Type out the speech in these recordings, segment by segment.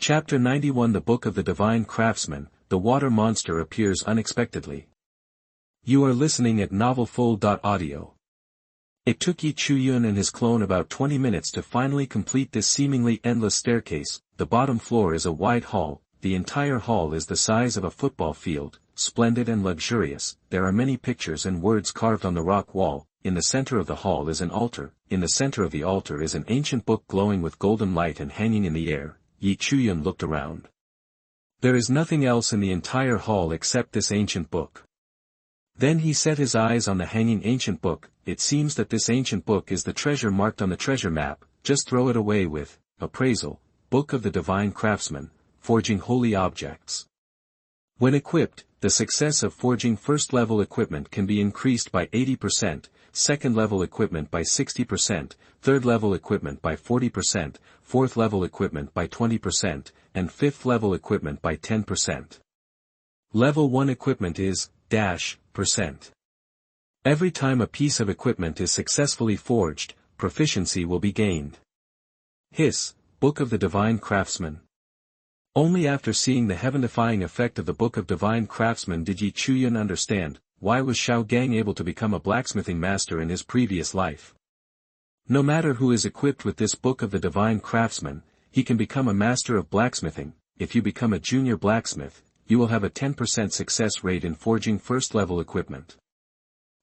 Chapter 91 The Book of the Divine Craftsman, the water monster appears unexpectedly. You are listening at novelfull.audio. It took Chuyun and his clone about 20 minutes to finally complete this seemingly endless staircase. The bottom floor is a wide hall, the entire hall is the size of a football field, splendid and luxurious. There are many pictures and words carved on the rock wall. In the center of the hall is an altar. In the center of the altar is an ancient book glowing with golden light and hanging in the air. Chuyun looked around. There is nothing else in the entire hall except this ancient book. Then he set his eyes on the hanging ancient book. It seems that this ancient book is the treasure marked on the treasure map. Just throw it away with appraisal. Book of the Divine Craftsman, forging holy objects. When equipped, the success of forging first-level equipment can be increased by 80%, second-level equipment by 60%, third-level equipment by 40%, fourth-level equipment by 20%, and fifth-level equipment by 10%. Level 1 equipment is %. Every time a piece of equipment is successfully forged, proficiency will be gained. Hiss, Book of the Divine Craftsman. Only after seeing the heaven-defying effect of the Book of Divine Craftsman did Chuyun understand, why was Xiao Gang able to become a blacksmithing master in his previous life. No matter who is equipped with this Book of the Divine Craftsman, he can become a master of blacksmithing. If you become a junior blacksmith, you will have a 10% success rate in forging first-level equipment.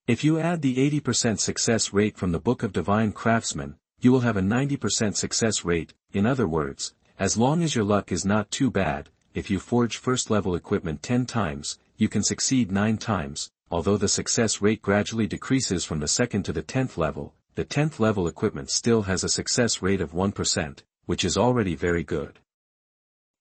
If you add the 80% success rate from the Book of Divine Craftsman, you will have a 90% success rate. In other words, as long as your luck is not too bad, if you forge first-level equipment 10 times, you can succeed 9 times, although the success rate gradually decreases from the 2nd to the 10th level, the 10th level equipment still has a success rate of 1%, which is already very good.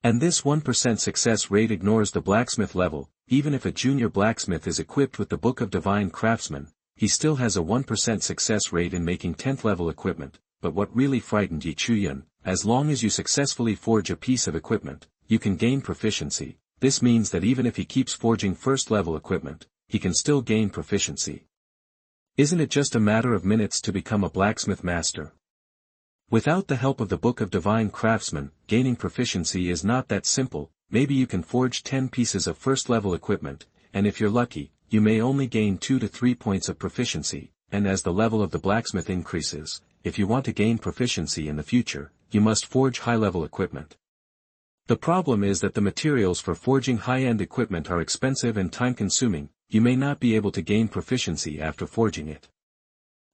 And this 1% success rate ignores the blacksmith level. Even if a junior blacksmith is equipped with the Book of Divine Craftsman, he still has a 1% success rate in making 10th level equipment. But what really frightened Chuyun, as long as you successfully forge a piece of equipment, you can gain proficiency. This means that even if he keeps forging first-level equipment, he can still gain proficiency. Isn't it just a matter of minutes to become a blacksmith master? Without the help of the Book of Divine Craftsman, gaining proficiency is not that simple. Maybe you can forge 10 pieces of first-level equipment, and if you're lucky, you may only gain 2 to 3 points of proficiency, and as the level of the blacksmith increases, if you want to gain proficiency in the future, you must forge high-level equipment. The problem is that the materials for forging high-end equipment are expensive and time-consuming. You may not be able to gain proficiency after forging it.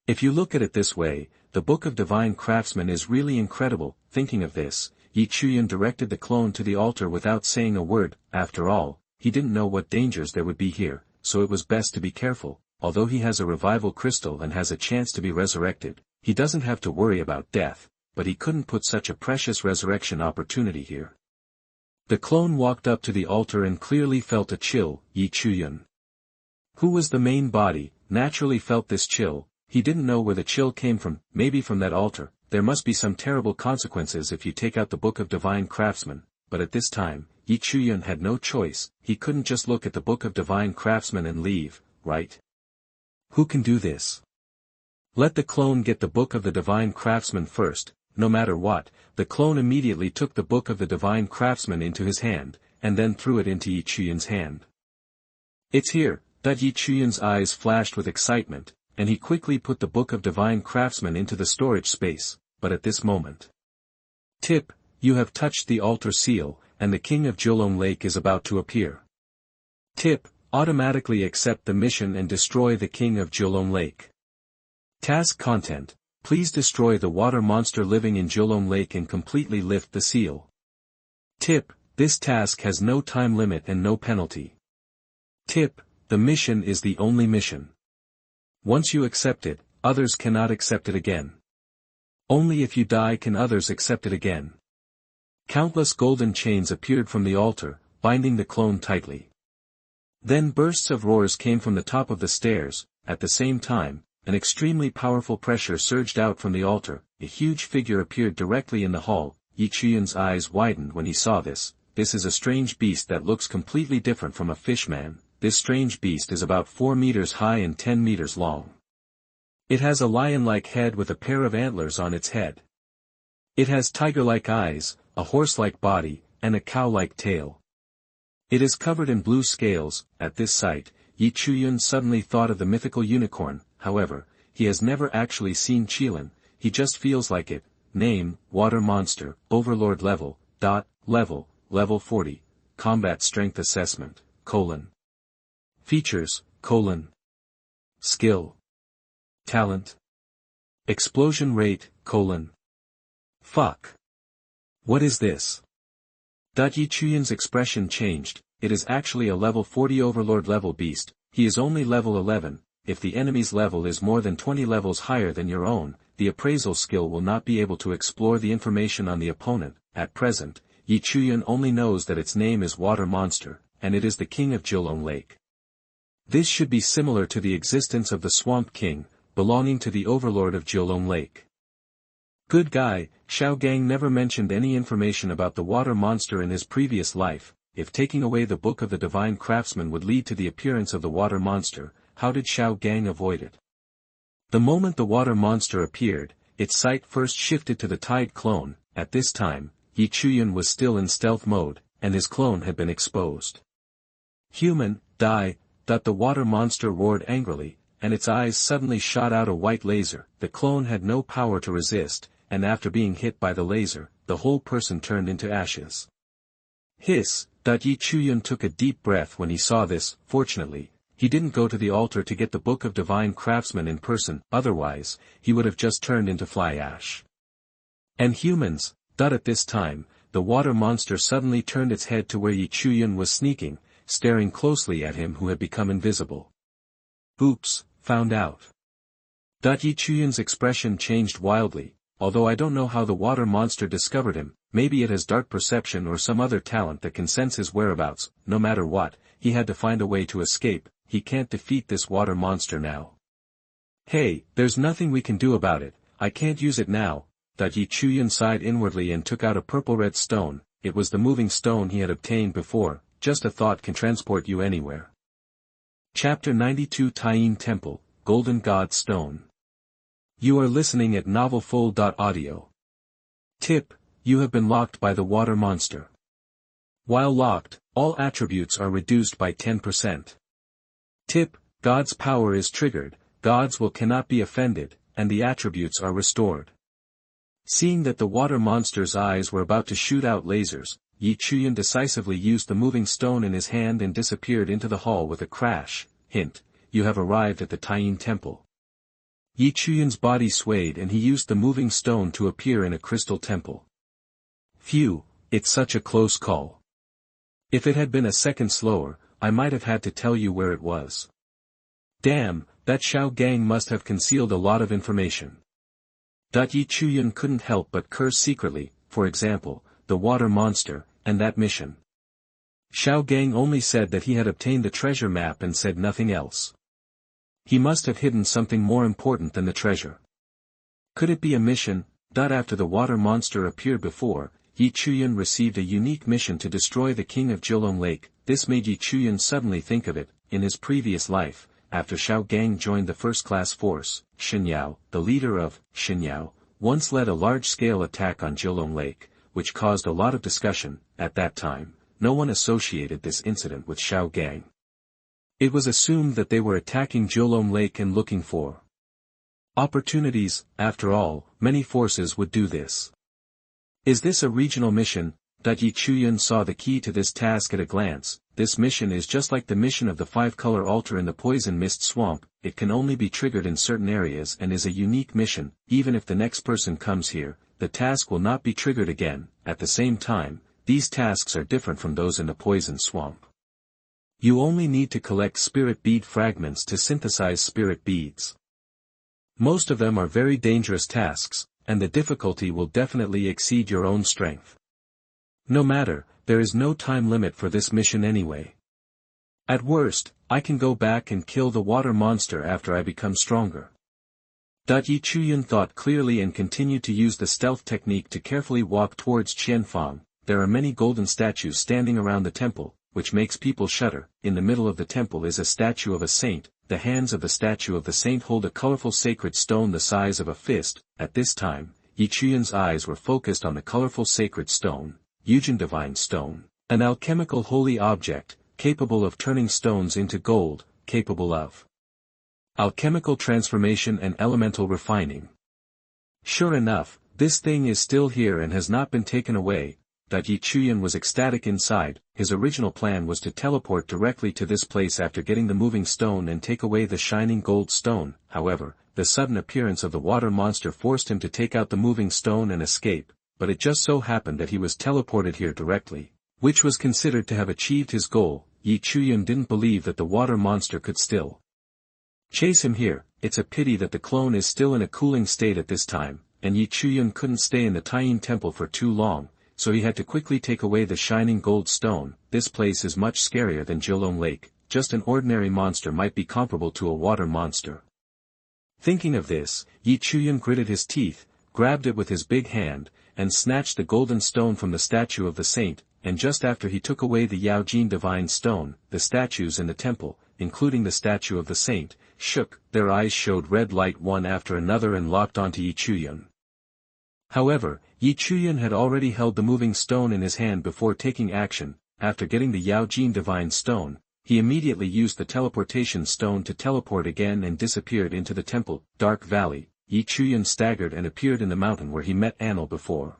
If you look at it this way, the Book of Divine Craftsman is really incredible. Thinking of this, Chuyun directed the clone to the altar without saying a word. After all, he didn't know what dangers there would be here, so it was best to be careful. Although he has a revival crystal and has a chance to be resurrected, he doesn't have to worry about death, but he couldn't put such a precious resurrection opportunity here. The clone walked up to the altar and clearly felt a chill. Chuyun, who was the main body, naturally felt this chill. He didn't know where the chill came from. Maybe from that altar. There must be some terrible consequences if you take out the Book of Divine Craftsman, but at this time, Chuyun had no choice. He couldn't just look at the Book of Divine Craftsman and leave, right? Who can do this? Let the clone get the Book of the Divine Craftsman first. No matter what, the clone immediately took the Book of the Divine Craftsman into his hand, and then threw it into Chuyun's hand. It's here. Chuyun's eyes flashed with excitement, and he quickly put the Book of Divine Craftsman into the storage space, but at this moment. Tip, you have touched the altar seal, and the King of Julong Lake is about to appear. Tip, automatically accept the mission and destroy the King of Julong Lake. Task content, please destroy the water monster living in Julong Lake and completely lift the seal. Tip, this task has no time limit and no penalty. Tip, the mission is the only mission. Once you accept it, others cannot accept it again. Only if you die can others accept it again. Countless golden chains appeared from the altar, binding the clone tightly. Then bursts of roars came from the top of the stairs. At the same time, an extremely powerful pressure surged out from the altar. A huge figure appeared directly in the hall. Chuyun's eyes widened when he saw this. This is a strange beast that looks completely different from a fishman. This strange beast is about 4 meters high and 10 meters long. It has a lion-like head with a pair of antlers on its head. It has tiger-like eyes, a horse-like body, and a cow-like tail. It is covered in blue scales. At this sight, Chuyun suddenly thought of the mythical unicorn. However, he has never actually seen Chuyun, he just feels like it. Name, Water Monster, Overlord level, level 40, Combat Strength Assessment, : Features, : Skill. Talent. Explosion rate, : Fuck. What is this? Chuyun's expression changed. It is actually a level 40 Overlord level beast. He is only level 11, if the enemy's level is more than 20 levels higher than your own, the appraisal skill will not be able to explore the information on the opponent. At present, Chuyun only knows that its name is Water Monster, and it is the king of Jilong Lake. This should be similar to the existence of the Swamp King, belonging to the Overlord of Jilong Lake. Good guy, Xiao Gang never mentioned any information about the Water Monster in his previous life. If taking away the Book of the Divine Craftsman would lead to the appearance of the Water Monster, how did Xiao Gang avoid it? The moment the Water Monster appeared, its sight first shifted to the Tide clone. At this time, Chuyun was still in stealth mode, and his clone had been exposed. Human, die! The Water Monster roared angrily, and its eyes suddenly shot out a white laser. The clone had no power to resist, and after being hit by the laser, the whole person turned into ashes. Hiss! Chuyun took a deep breath when he saw this. Fortunately, he didn't go to the altar to get the Book of Divine Craftsman in person, otherwise, he would have just turned into fly ash. And humans! At this time, the Water Monster suddenly turned its head to where Chuyun was sneaking, staring closely at him who had become invisible. Oops, found out. Chuyun's expression changed wildly. Although I don't know how the Water Monster discovered him, maybe it has dark perception or some other talent that can sense his whereabouts. No matter what, he had to find a way to escape. He can't defeat this Water Monster now. Hey, there's nothing we can do about it. I can't use it now. Chuyun sighed inwardly and took out a purple-red stone. It was the moving stone he had obtained before. Just a thought can transport you anywhere. Chapter 92 Taiyin Temple, Golden God Stone. You are listening at novelfull.audio. Tip: you have been locked by the Water Monster. While locked, all attributes are reduced by 10%. Tip: God's power is triggered, God's will cannot be offended, and the attributes are restored. Seeing that the Water Monster's eyes were about to shoot out lasers, Chuyun decisively used the moving stone in his hand and disappeared into the hall with a crash. Hint: you have arrived at the Taiyin Temple. Chuyun's body swayed and he used the moving stone to appear in a crystal temple. Phew, it's such a close call. If it had been a second slower, I might have had to tell you where it was. Damn, that Xiao Gang must have concealed a lot of information. Chuyun couldn't help but curse secretly, for example, the Water Monster, and that mission. Xiao Gang only said that he had obtained the treasure map and said nothing else. He must have hidden something more important than the treasure. Could it be a mission? After the Water Monster appeared before, Chuyun received a unique mission to destroy the king of Jilong Lake. This made Chuyun suddenly think of it. In his previous life, after Xiao Gang joined the first-class force, Xinyao, the leader of Xinyao, once led a large-scale attack on Jilong Lake, which caused a lot of discussion. At that time, no one associated this incident with Xiao Gang. It was assumed that they were attacking Jilong Lake and looking for opportunities. After all, many forces would do this. Is this a regional mission? Chuyun saw the key to this task at a glance. This mission is just like the mission of the 5-color altar in the Poison Mist Swamp. It can only be triggered in certain areas and is a unique mission. Even if the next person comes here, the task will not be triggered again. At the same time, these tasks are different from those in the Poison Swamp. You only need to collect spirit bead fragments to synthesize spirit beads. Most of them are very dangerous tasks, and the difficulty will definitely exceed your own strength. No matter, there is no time limit for this mission anyway. At worst, I can go back and kill the Water Monster after I become stronger. Chuyun thought clearly and continued to use the stealth technique to carefully walk towards Qianfang. There are many golden statues standing around the temple, which makes people shudder. In the middle of the temple is a statue of a saint. The hands of the statue of the saint hold a colorful sacred stone the size of a fist. At this time, Chuyun's eyes were focused on the colorful sacred stone. Yujin divine stone, an alchemical holy object, capable of turning stones into gold, capable of alchemical transformation and elemental refining. Sure enough, this thing is still here and has not been taken away. Chuyun was ecstatic inside. His original plan was to teleport directly to this place after getting the moving stone and take away the shining gold stone. However, the sudden appearance of the water monster forced him to take out the moving stone and escape, but it just so happened that he was teleported here directly, which was considered to have achieved his goal. Chuyun didn't believe that the water monster could still chase him here. It's a pity that the clone is still in a cooling state at this time, and Chuyun couldn't stay in the Taiyin temple for too long, so he had to quickly take away the shining gold stone. This place is much scarier than Jilong Lake. Just an ordinary monster might be comparable to a water monster. Thinking of this, Chuyun gritted his teeth, grabbed it with his big hand, and snatched the golden stone from the statue of the saint, and just after he took away the Yaojin divine stone, the statues in the temple, including the statue of the saint, shook. Their eyes showed red light one after another and locked onto Chuyun. However, Chuyun had already held the moving stone in his hand before taking action. After getting the Yaojin divine stone, he immediately used the teleportation stone to teleport again and disappeared into the temple. Dark Valley. Chuyun staggered and appeared in the mountain where he met Anil before.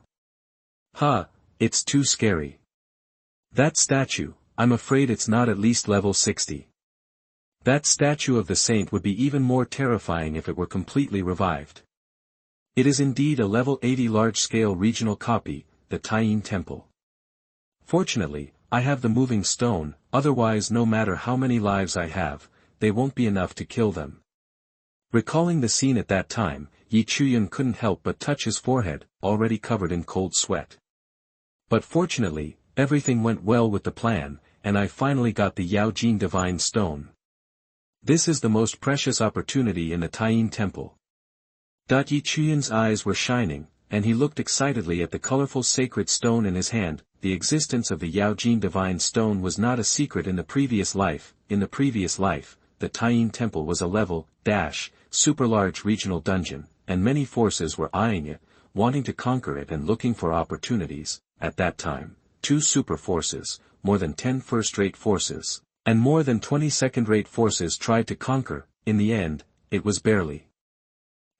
Huh, it's too scary. That statue, I'm afraid it's not at least level 60. That statue of the saint would be even more terrifying if it were completely revived. It is indeed a level 80 large-scale regional copy, the Taiyin temple. Fortunately, I have the moving stone, otherwise no matter how many lives I have, they won't be enough to kill them. Recalling the scene at that time, Chuyun couldn't help but touch his forehead, already covered in cold sweat. But fortunately, everything went well with the plan, and I finally got the Yaojin divine stone. This is the most precious opportunity in the Taiyin temple. Chuyun's eyes were shining, and he looked excitedly at the colorful sacred stone in his hand. The existence of the Yaojin divine stone was not a secret in the previous life. In the previous life, the Taiyin temple was a level, super large regional dungeon, and many forces were eyeing it, wanting to conquer it and looking for opportunities. At that time, 2 super forces, more than 10 first-rate forces, and more than 20 second-rate forces tried to conquer. In the end, it was barely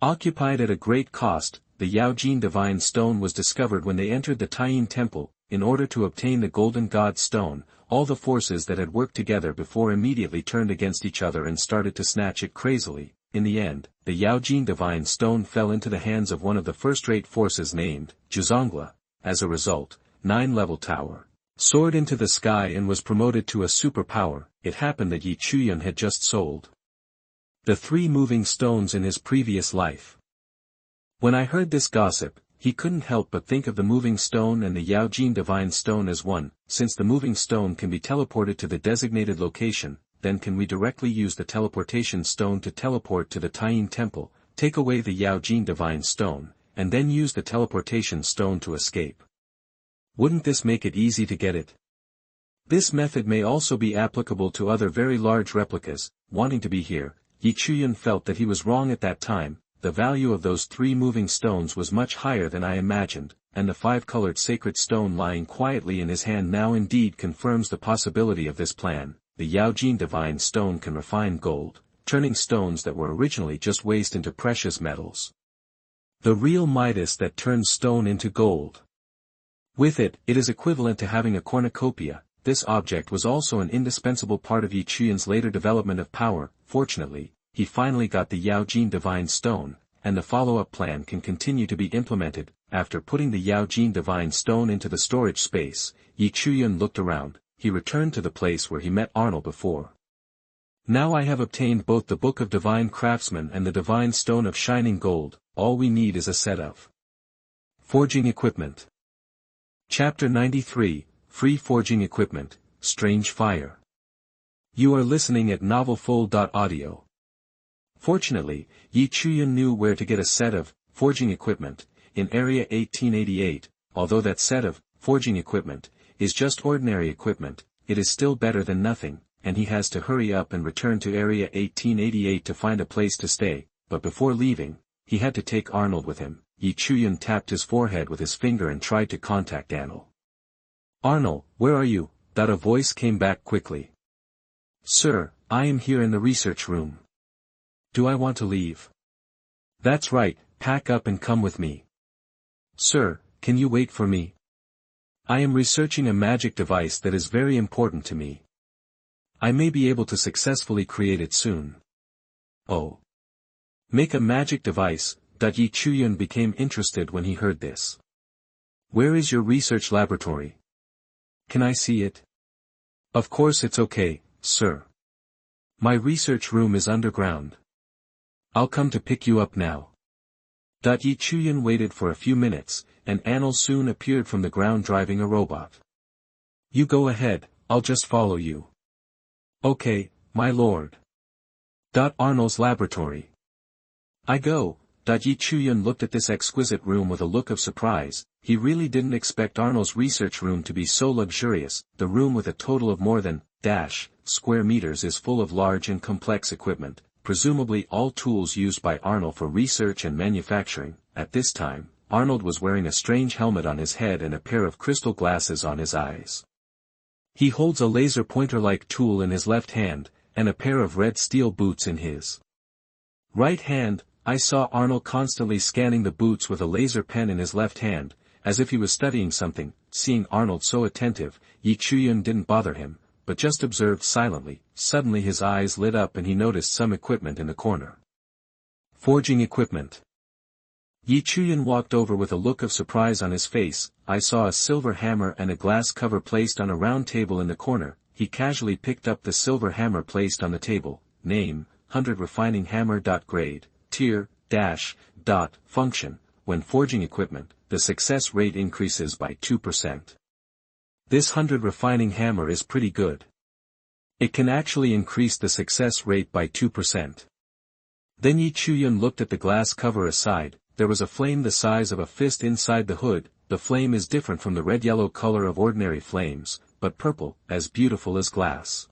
occupied at a great cost. The Yaojin divine stone was discovered when they entered the Taiyin temple. In order to obtain the golden god stone, all the forces that had worked together before immediately turned against each other and started to snatch it crazily. In the end, the Yaojin divine stone fell into the hands of one of the first-rate forces named Juzongla. As a result, 9-level tower soared into the sky and was promoted to a superpower. It happened that Chuyun had just sold the 3 moving stones in his previous life. When I heard this gossip, he couldn't help but think of the moving stone and the Yaojin divine stone as one. Since the moving stone can be teleported to the designated location, then can we directly use the teleportation stone to teleport to the Taiyin temple, take away the Yaojin divine stone, and then use the teleportation stone to escape? Wouldn't this make it easy to get it? This method may also be applicable to other very large replicas. Wanting to be here, Chuyun felt that he was wrong at that time. The value of those 3 moving stones was much higher than I imagined, and the 5-colored sacred stone lying quietly in his hand now indeed confirms the possibility of this plan. The Yaojin divine stone can refine gold, turning stones that were originally just waste into precious metals. The real Midas that turns stone into gold. With it, it is equivalent to having a cornucopia. This object was also an indispensable part of Chuyun's later development of power. Fortunately, he finally got the Yaojin divine stone, and the follow-up plan can continue to be implemented. After putting the Yaojin divine stone into the storage space, Chuyun looked around. He returned to the place where he met Arnold before. Now I have obtained both the Book of Divine Craftsman and the Divine Stone of Shining Gold. All we need is a set of forging equipment. Chapter 93, Free Forging Equipment, Strange Fire. You are listening at novelfull.audio. Fortunately, Chuyun knew where to get a set of forging equipment in Area 1888. Although that set of forging equipment is just ordinary equipment, it is still better than nothing, and he has to hurry up and return to Area 1888 to find a place to stay. But before leaving, he had to take Arnold with him. Chuyun tapped his forehead with his finger and tried to contact Anil. Arnold, where are you? That a voice came back quickly. Sir, I am here in the research room. Do I want to leave? That's right, pack up and come with me. Sir, can you wait for me? I am researching a magic device that is very important to me. I may be able to successfully create it soon. Oh. Make a magic device. Yi Chuyun became interested when he heard this. Where is your research laboratory? Can I see it? Of course it's okay, sir. My research room is underground. I'll come to pick you up now. Yi Chuyun waited for a few minutes, and Anil soon appeared from the ground driving a robot. You go ahead, I'll just follow you. Okay, my lord. Arnold's laboratory. I go. Yi Chuyun looked at this exquisite room with a look of surprise. He really didn't expect Arnold's research room to be so luxurious. The room with a total of more than square meters is full of large and complex equipment, presumably all tools used by Arnold for research and manufacturing. At this time, Arnold was wearing a strange helmet on his head and a pair of crystal glasses on his eyes. He holds a laser pointer-like tool in his left hand, and a pair of red steel boots in his right hand. I saw Arnold constantly scanning the boots with a laser pen in his left hand, as if he was studying something. Seeing Arnold so attentive, Yi Chuyun didn't bother him, but just observed silently. Suddenly his eyes lit up and he noticed some equipment in the corner. Forging equipment. Yi Chuyun walked over with a look of surprise on his face. I saw a silver hammer and a glass cover placed on a round table in the corner. He casually picked up the silver hammer placed on the table. Name, 100 refining hammer. Grade, tier, function. When forging equipment, the success rate increases by 2%. This 100 refining hammer is pretty good. It can actually increase the success rate by 2%. Then Yi Chuyun looked at the glass cover aside. There was a flame the size of a fist inside the hood. The flame is different from the red-yellow color of ordinary flames, but purple, as beautiful as glass.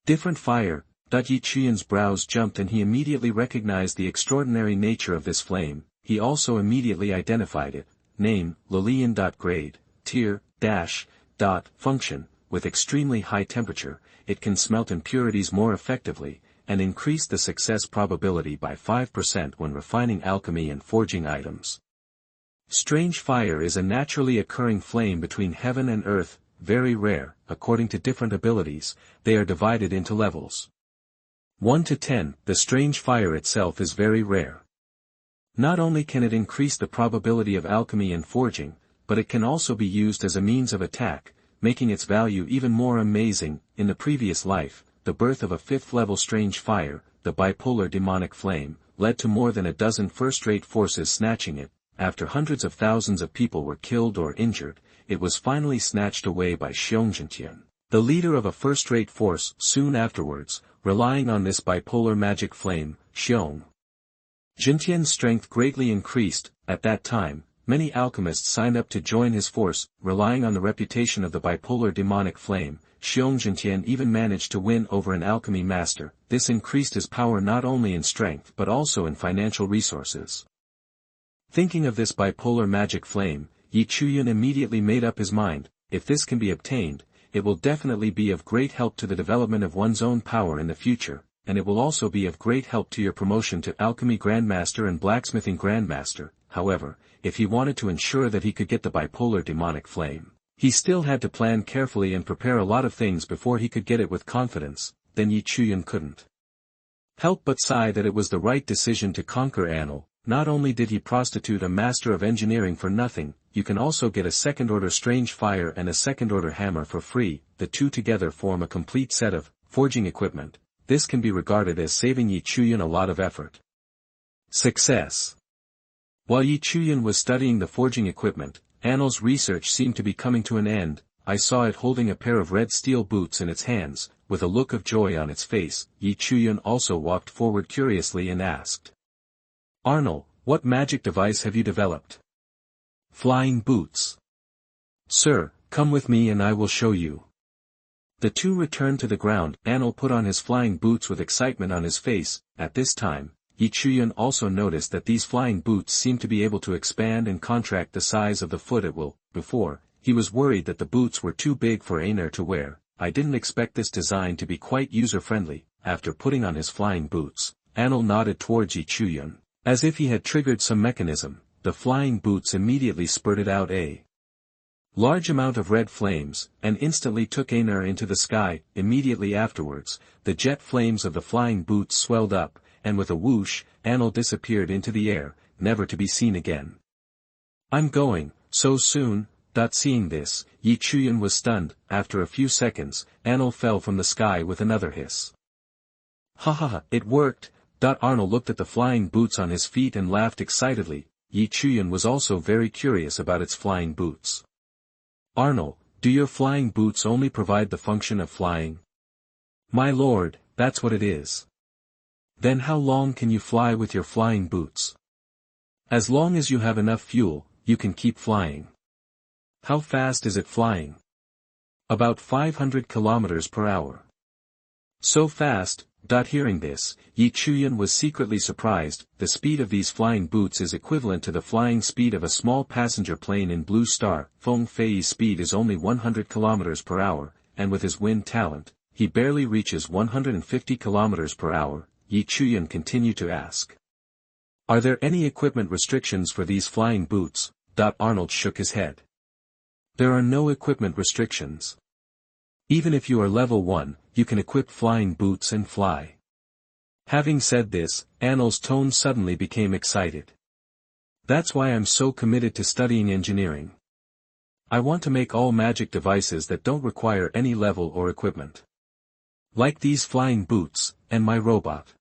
Different fire. Yi Chuyun's brows jumped and he immediately recognized the extraordinary nature of this flame. He also immediately identified it. Name, Lilian. Grade, tier, function. With extremely high temperature, it can smelt impurities more effectively, and increase the success probability by 5% when refining alchemy and forging items. Strange fire is a naturally occurring flame between heaven and earth, very rare. According to different abilities, they are divided into levels. 1 to 10, the strange fire itself is very rare. Not only can it increase the probability of alchemy and forging, but it can also be used as a means of attack, making its value even more amazing. In the previous life, the birth of a 5th-level strange fire, the bipolar demonic flame, led to more than a dozen first-rate forces snatching it. After hundreds of thousands of people were killed or injured, it was finally snatched away by Chuyun, the leader of a first-rate force. Soon afterwards, relying on this bipolar magic flame, Chuyun's strength greatly increased. At that time, many alchemists signed up to join his force. Relying on the reputation of the bipolar demonic flame, Chuyun even managed to win over an alchemy master. This increased his power not only in strength but also in financial resources. Thinking of this bipolar magic flame, Yi Chuyun immediately made up his mind. If this can be obtained, it will definitely be of great help to the development of one's own power in the future, and it will also be of great help to your promotion to Alchemy Grandmaster and Blacksmithing Grandmaster. However, if he wanted to ensure that he could get the bipolar demonic flame, he still had to plan carefully and prepare a lot of things before he could get it with confidence. Then Yi Chuyun couldn't help but sigh that it was the right decision to conquer Anil. Not only did he prostitute a master of engineering for nothing, you can also get a second-order strange fire and a second-order hammer for free. The two together form a complete set of forging equipment. This can be regarded as saving Yi Chuyun a lot of effort. Success. While Yi Chuyun was studying the forging equipment, Anil's research seemed to be coming to an end. I saw it holding a pair of red steel boots in its hands, with a look of joy on its face. Yi Chuyun also walked forward curiously and asked, Arnold, what magic device have you developed? Flying boots. Sir, come with me and I will show you. The two returned to the ground. Anil put on his flying boots with excitement on his face. At this time, Yi Chuyun also noticed that these flying boots seemed to be able to expand and contract the size of the foot at will. Before, he was worried that the boots were too big for Einar to wear. I didn't expect this design to be quite user-friendly. After putting on his flying boots, Anil nodded toward Chuyun. As if he had triggered some mechanism, the flying boots immediately spurted out a large amount of red flames, and instantly took Einar into the sky. Immediately afterwards, the jet flames of the flying boots swelled up, and with a whoosh, Anil disappeared into the air, never to be seen again. I'm going, so soon. Seeing this, Chuyun was stunned. After a few seconds, Anil fell from the sky with another hiss. Ha ha ha, it worked. Arnold looked at the flying boots on his feet and laughed excitedly. Chuyun was also very curious about its flying boots. Arnold, do your flying boots only provide the function of flying? My lord, that's what it is. Then how long can you fly with your flying boots? As long as you have enough fuel, you can keep flying. How fast is it flying? About 500 kilometers per hour. So fast. Hearing this, Chuyun was secretly surprised. The speed of these flying boots is equivalent to the flying speed of a small passenger plane in Blue Star. Feng Fei's speed is only 100 kilometers per hour, and with his wind talent, he barely reaches 150 kilometers per hour. Chuyun continued to ask. Are there any equipment restrictions for these flying boots? Arnold shook his head. There are no equipment restrictions. Even if you are level 1, you can equip flying boots and fly. Having said this, Anil's tone suddenly became excited. That's why I'm so committed to studying engineering. I want to make all magic devices that don't require any level or equipment. Like these flying boots, and my robot.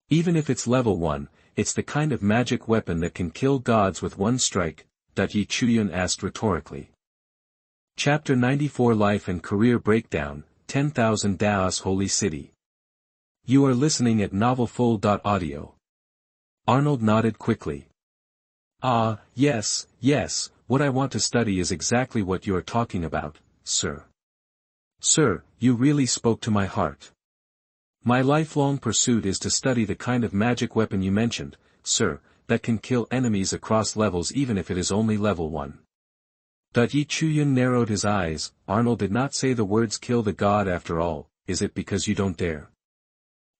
Even if it's level 1, it's the kind of magic weapon that can kill gods with one strike. Chuyun asked rhetorically. Chapter 94 Life and Career Breakdown, 10,000 Daos Holy City. You are listening at novelfull.audio. Arnold nodded quickly. Ah, yes, what I want to study is exactly what you are talking about, sir. Sir, you really spoke to my heart. My lifelong pursuit is to study the kind of magic weapon you mentioned, sir, that can kill enemies across levels even if it is only level 1. Chuyun narrowed his eyes. Arnold did not say the words kill the god after all. Is it because you don't dare?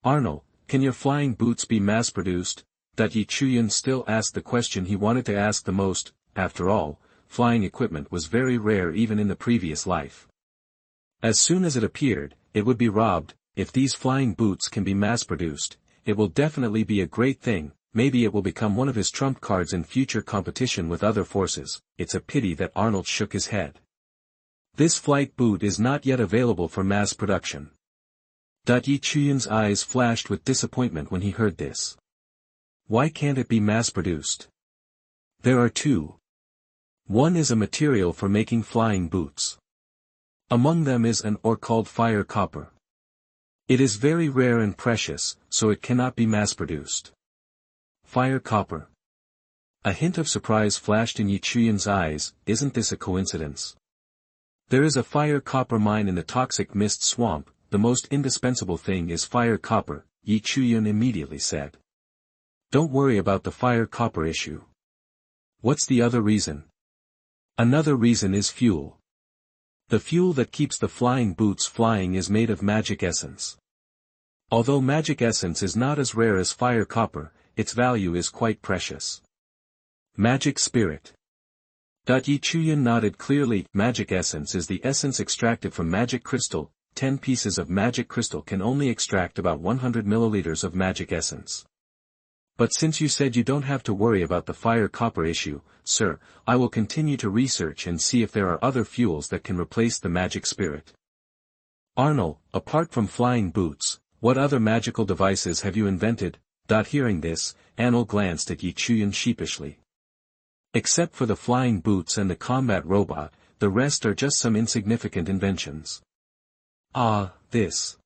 Arnold, can your flying boots be mass-produced? Chuyun still asked the question he wanted to ask the most. After all, flying equipment was very rare even in the previous life. As soon as it appeared, it would be robbed. If these flying boots can be mass-produced, it will definitely be a great thing. Maybe it will become one of his trump cards in future competition with other forces. It's a pity that Arnold shook his head. This flight boot is not yet available for mass production. Chuyun's eyes flashed with disappointment when he heard this. Why can't it be mass-produced? There are two. One is a material for making flying boots. Among them is an ore called fire copper. It is very rare and precious, so it cannot be mass-produced. Fire copper. A hint of surprise flashed in Chuyun's eyes. Isn't this a coincidence? There is a fire copper mine in the toxic mist swamp. The most indispensable thing is fire copper, Chuyun immediately said. Don't worry about the fire copper issue. What's the other reason? Another reason is fuel. The fuel that keeps the flying boots flying is made of magic essence. Although magic essence is not as rare as fire copper, its value is quite precious. Magic spirit. Chuyun nodded clearly. Magic essence is the essence extracted from magic crystal. 10 pieces of magic crystal can only extract about 100 milliliters of magic essence. But since you said you don't have to worry about the fire copper issue, sir, I will continue to research and see if there are other fuels that can replace the magic spirit. Arnold, apart from flying boots, what other magical devices have you invented? Hearing this, Arnold glanced at Chuyun sheepishly. Except for the flying boots and the combat robot, the rest are just some insignificant inventions. Ah, this.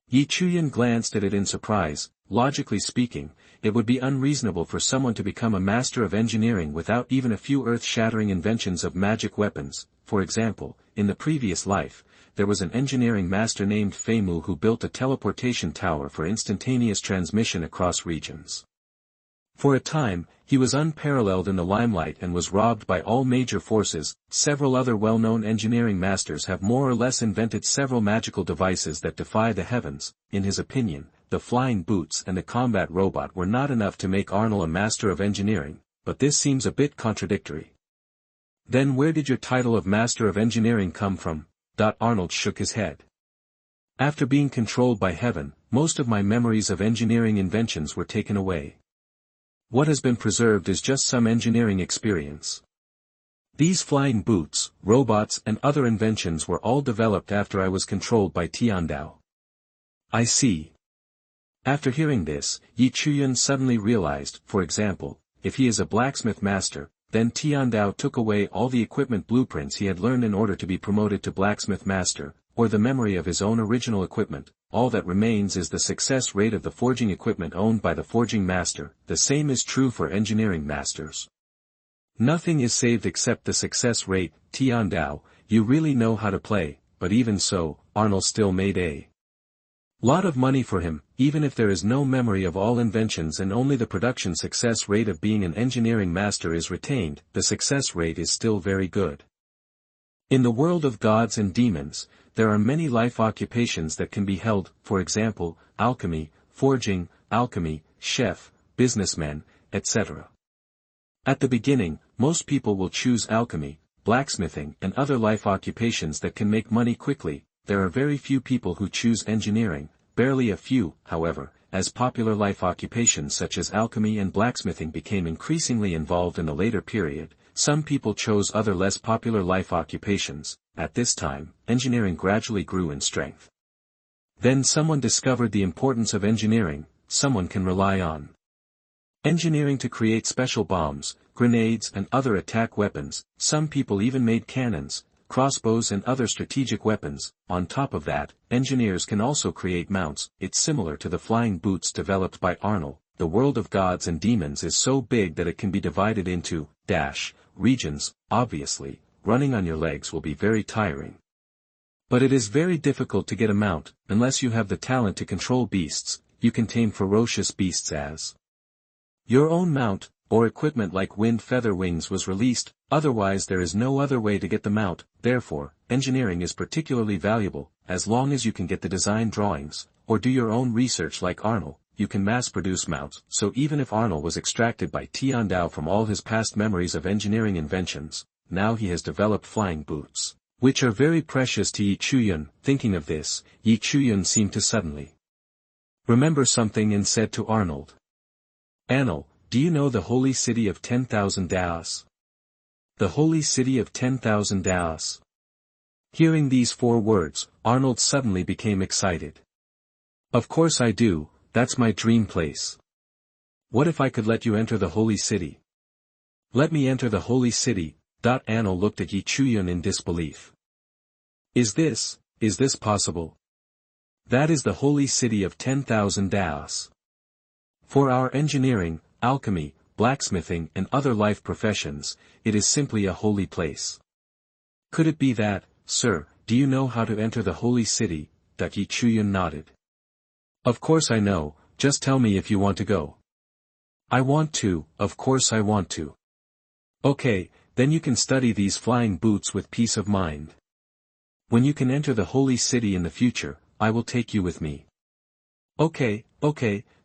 Chuyun glanced at it in surprise. Logically speaking, it would be unreasonable for someone to become a master of engineering without even a few earth-shattering inventions of magic weapons. For example, in the previous life, there was an engineering master named Feimu who built a teleportation tower for instantaneous transmission across regions. For a time, he was unparalleled in the limelight and was robbed by all major forces. Several other well-known engineering masters have more or less invented several magical devices that defy the heavens. In his opinion, the flying boots and the combat robot were not enough to make Arnold a master of engineering, but this seems a bit contradictory. Then where did your title of Master of Engineering come from? Arnold shook his head. After being controlled by heaven, most of my memories of engineering inventions were taken away. What has been preserved is just some engineering experience. These flying boots, robots and other inventions were all developed after I was controlled by Thousand Dao. I see. After hearing this, Chuyun suddenly realized, for example, if he is a blacksmith master, then Thousand Dao took away all the equipment blueprints he had learned in order to be promoted to blacksmith master, or the memory of his own original equipment. All that remains is the success rate of the forging equipment owned by the forging master. The same is true for engineering masters. Nothing is saved except the success rate. Thousand Dao, you really know how to play, but even so, Arnold still made a lot of money for him, even if there is no memory of all inventions and only the production success rate of being an engineering master is retained. The success rate is still very good. In the world of gods and demons, there are many life occupations that can be held, for example, alchemy, forging, alchemy, chef, businessman, etc. At the beginning, most people will choose alchemy, blacksmithing and other life occupations that can make money quickly. There are very few people who choose engineering, barely a few, however, as popular life occupations such as alchemy and blacksmithing became increasingly involved in the later period. Some people chose other less popular life occupations. At this time, engineering gradually grew in strength. Then someone discovered the importance of engineering. Someone can rely on engineering to create special bombs, grenades and other attack weapons. Some people even made cannons, crossbows and other strategic weapons. On top of that, engineers can also create mounts. It's similar to the flying boots developed by Arnold. The world of gods and demons is so big that it can be divided into regions. Obviously, running on your legs will be very tiring. But it is very difficult to get a mount. Unless you have the talent to control beasts, you can tame ferocious beasts as your own mount, or equipment like wind feather wings was released. Otherwise there is no other way to get the mount. Therefore, engineering is particularly valuable. As long as you can get the design drawings, or do your own research like Arnold, you can mass-produce mounts. So even if Arnold was extracted by Thousand Dao from all his past memories of engineering inventions, now he has developed flying boots, which are very precious to Chuyun. Thinking of this, Chuyun seemed to suddenly remember something and said to Arnold, "Arnold, do you know the holy city of 10,000 Daos? The holy city of 10,000 Daos." Hearing these 4 words, Arnold suddenly became excited. "Of course I do. That's my dream place. What if I could let you enter the holy city?" "Let me enter the holy city." Arnold looked at Chuyun in disbelief. Is this possible? That is the holy city of 10,000 Daos. For our engineering, alchemy, blacksmithing and other life professions, it is simply a holy place. Could it be that, sir? Do you know how to enter the holy city? Chuyun nodded. Of course I know, just tell me if you want to go. I want to, of course I want to. Okay, then you can study these flying boots with peace of mind. When you can enter the holy city in the future, I will take you with me. Okay,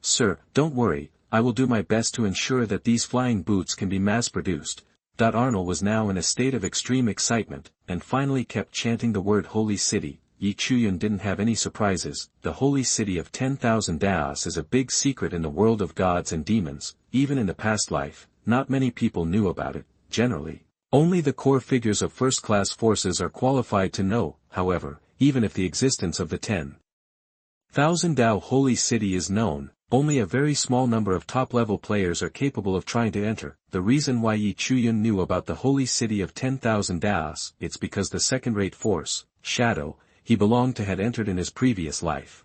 sir, don't worry, I will do my best to ensure that these flying boots can be mass-produced. Arnold was now in a state of extreme excitement, and finally kept chanting the word holy city. Chuyun didn't have any surprises. The holy city of 10,000 Daos is a big secret in the world of gods and demons. Even in the past life, not many people knew about it. Generally, only the core figures of first-class forces are qualified to know. However, even if the existence of the 10,000 Dao Holy City is known, only a very small number of top-level players are capable of trying to enter. The reason why Chuyun knew about the holy city of 10,000 Daos, it's because the second-rate force, Shadow, he belonged to had entered in his previous life.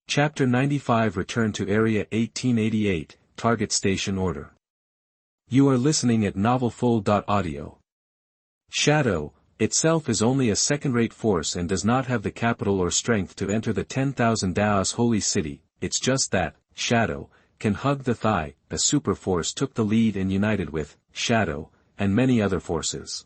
Chapter 95 Return to Area 1888, Target Station Order. You are listening at novelfull.audio. Shadow, itself is only a second-rate force and does not have the capital or strength to enter the 10,000 Daos Holy City. It's just that, Shadow, can hug the thigh. A super force took the lead and united with shadow, and many other forces.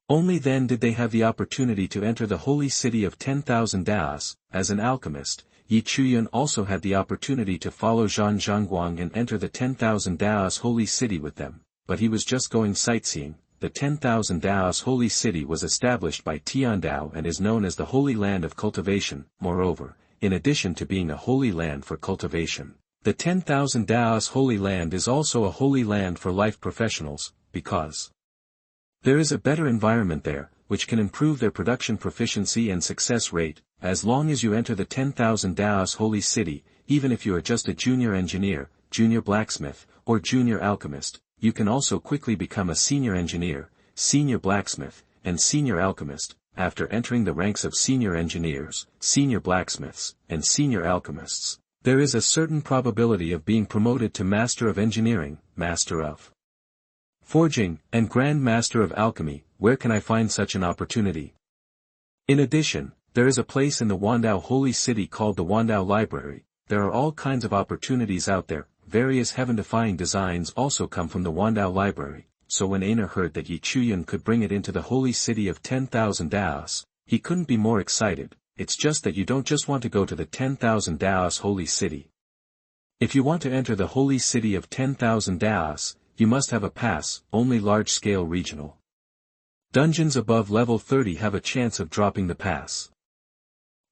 Only then did they have the opportunity to enter the holy city of 10,000 Daos. As an alchemist, Chuyun also had the opportunity to follow Zhang Zhangguang and enter the 10,000 Daos Holy City with them, but he was just going sightseeing. The 10,000 Daos Holy City was established by Tiandao and is known as the Holy Land of Cultivation. Moreover, in addition to being a holy land for cultivation, the 10,000 Daos Holy Land is also a holy land for life professionals, because there is a better environment there, which can improve their production proficiency and success rate. As long as you enter the 10,000 Daos Holy City, even if you are just a junior engineer, junior blacksmith, or junior alchemist, you can also quickly become a senior engineer, senior blacksmith, and senior alchemist. After entering the ranks of senior engineers, senior blacksmiths, and senior alchemists, there is a certain probability of being promoted to Master of Engineering, Master of Forging, and Grand Master of Alchemy. Where can I find such an opportunity? In addition, there is a place in the Wandao Holy City called the Wandao Library. There are all kinds of opportunities out there. Various heaven-defying designs also come from the Wandao Library. So when Aner heard that Chuyun could bring it into the holy city of 10,000 Daos, he couldn't be more excited. It's just that you don't just want to go to the 10,000 Daos Holy City. If you want to enter the holy city of 10,000 Daos, you must have a pass. Only large-scale regional dungeons above level 30 have a chance of dropping the pass.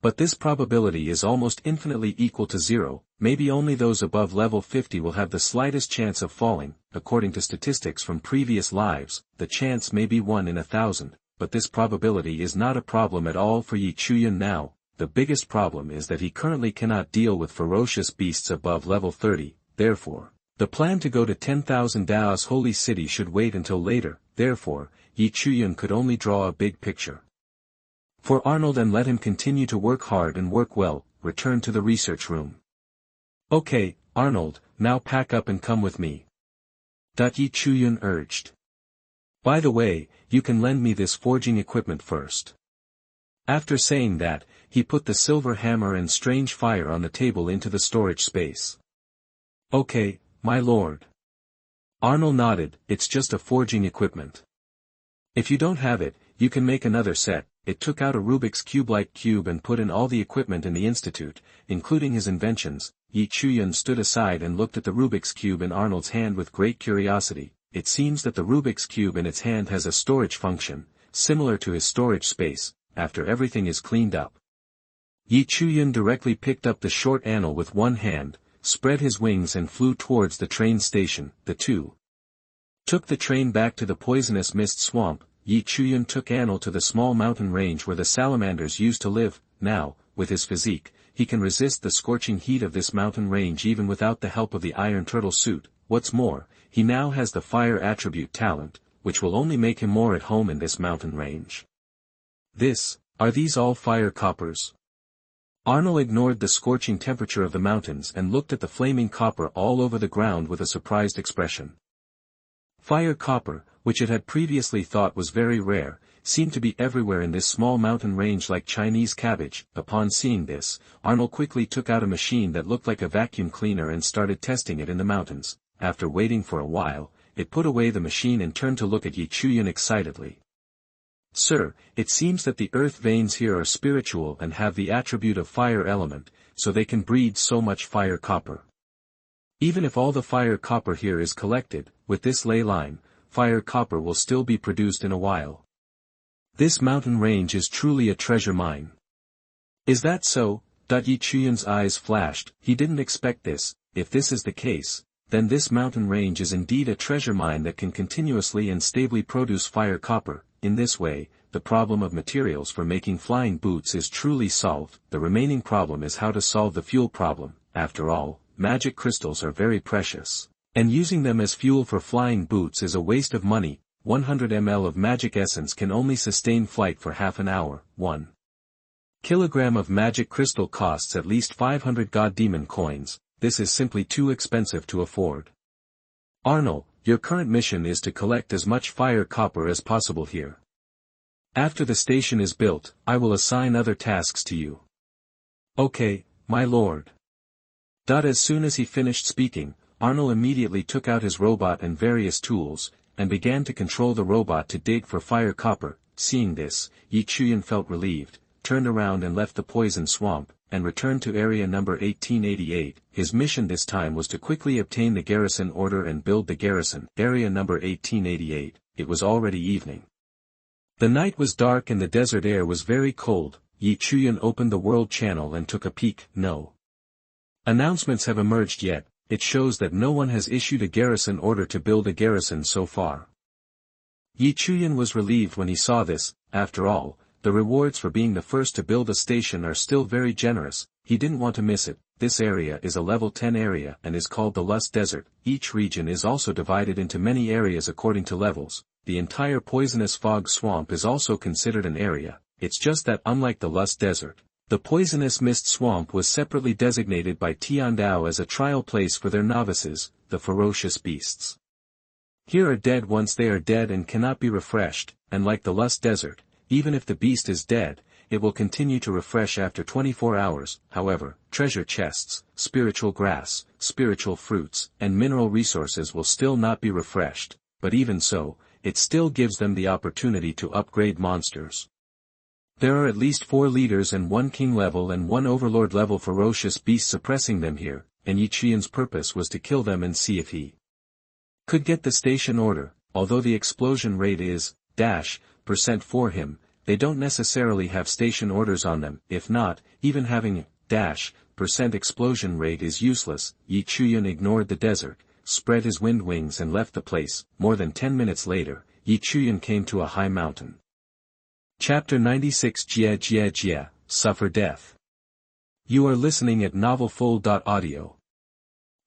But this probability is almost infinitely equal to 0, maybe only those above level 50 will have the slightest chance of falling. According to statistics from previous lives, the chance may be 1 in 1,000, but this probability is not a problem at all for Chuyun now. The biggest problem is that he currently cannot deal with ferocious beasts above level 30, therefore, the plan to go to 10,000 Daos Holy City should wait until later. Therefore, Chuyun could only draw a big picture for Arnold and let him continue to work hard and work well. Return to the research room. Okay, Arnold, now pack up and come with me. Chuyun urged. By the way, you can lend me this forging equipment first. After saying that, he put the silver hammer and strange fire on the table into the storage space. Okay, my lord. Arnold nodded. It's just a forging equipment. If you don't have it, you can make another set. It took out a Rubik's Cube-like cube and put in all the equipment in the institute, including his inventions. Chuyun stood aside and looked at the Rubik's Cube in Arnold's hand with great curiosity. It seems that the Rubik's Cube in its hand has a storage function, similar to his storage space, after everything is cleaned up. Chuyun directly picked up the short anvil with one hand, spread his wings and flew towards the train station. The two took the train back to the poisonous mist swamp. Chuyun took Anil to the small mountain range where the salamanders used to live. Now, with his physique, he can resist the scorching heat of this mountain range even without the help of the iron turtle suit. What's more, he now has the fire attribute talent, which will only make him more at home in this mountain range. Are these all fire coppers? Arnold ignored the scorching temperature of the mountains and looked at the flaming copper all over the ground with a surprised expression. Fire copper, which it had previously thought was very rare, seemed to be everywhere in this small mountain range like Chinese cabbage. Upon seeing this, Arnold quickly took out a machine that looked like a vacuum cleaner and started testing it in the mountains. After waiting for a while, it put away the machine and turned to look at Chuyun excitedly. Sir, it seems that the earth veins here are spiritual and have the attribute of fire element, so they can breed so much fire copper. Even if all the fire copper here is collected, with this ley line, fire copper will still be produced in a while. This mountain range is truly a treasure mine. Is that so? Chuyun's eyes flashed. He didn't expect this. If this is the case, then this mountain range is indeed a treasure mine that can continuously and stably produce fire copper. In this way, the problem of materials for making flying boots is truly solved. The remaining problem is how to solve the fuel problem. After all, magic crystals are very precious, and using them as fuel for flying boots is a waste of money. 100 ml of magic essence can only sustain flight for half an hour. 1 kilogram of magic crystal costs at least 500 god demon coins. This is simply too expensive to afford. Arnold, your current mission is to collect as much fire copper as possible here. After the station is built, I will assign other tasks to you. Okay, my lord. As soon as he finished speaking, Arnold immediately took out his robot and various tools, and began to control the robot to dig for fire copper. Seeing this, Chuyun felt relieved, turned around and left the poison swamp, and returned to area number 1888. His mission this time was to quickly obtain the garrison order and build the garrison. Area number 1888, it was already evening. The night was dark and the desert air was very cold. Chuyun opened the world channel and took a peek. No announcements have emerged yet. It shows that no one has issued a garrison order to build a garrison so far. Chuyun was relieved when he saw this. After all, the rewards for being the first to build a station are still very generous. He didn't want to miss it. This area is a level 10 area and is called the Lust Desert. Each region is also divided into many areas according to levels. The entire poisonous fog swamp is also considered an area. It's just that unlike the Lust Desert, the poisonous mist swamp was separately designated by Thousand Dao as a trial place for their novices, the ferocious beasts. Here are dead once they are dead and cannot be refreshed, and like the Lust Desert, even if the beast is dead, it will continue to refresh after 24 hours. However, treasure chests, spiritual grass, spiritual fruits, and mineral resources will still not be refreshed, but even so, it still gives them the opportunity to upgrade monsters. There are at least 4 leaders and 1 king level and 1 overlord level ferocious beasts suppressing them here, and Chuyun's purpose was to kill them and see if he could get the station order. Although the explosion rate is % for him, they don't necessarily have station orders on them. If not, even having % explosion rate is useless. Chuyun ignored the desert, spread his wind wings and left the place. More than 10 minutes later, Chuyun came to a high mountain. Chapter 96 Jie Jie Jie, Suffer Death. You are listening at novelfull.audio.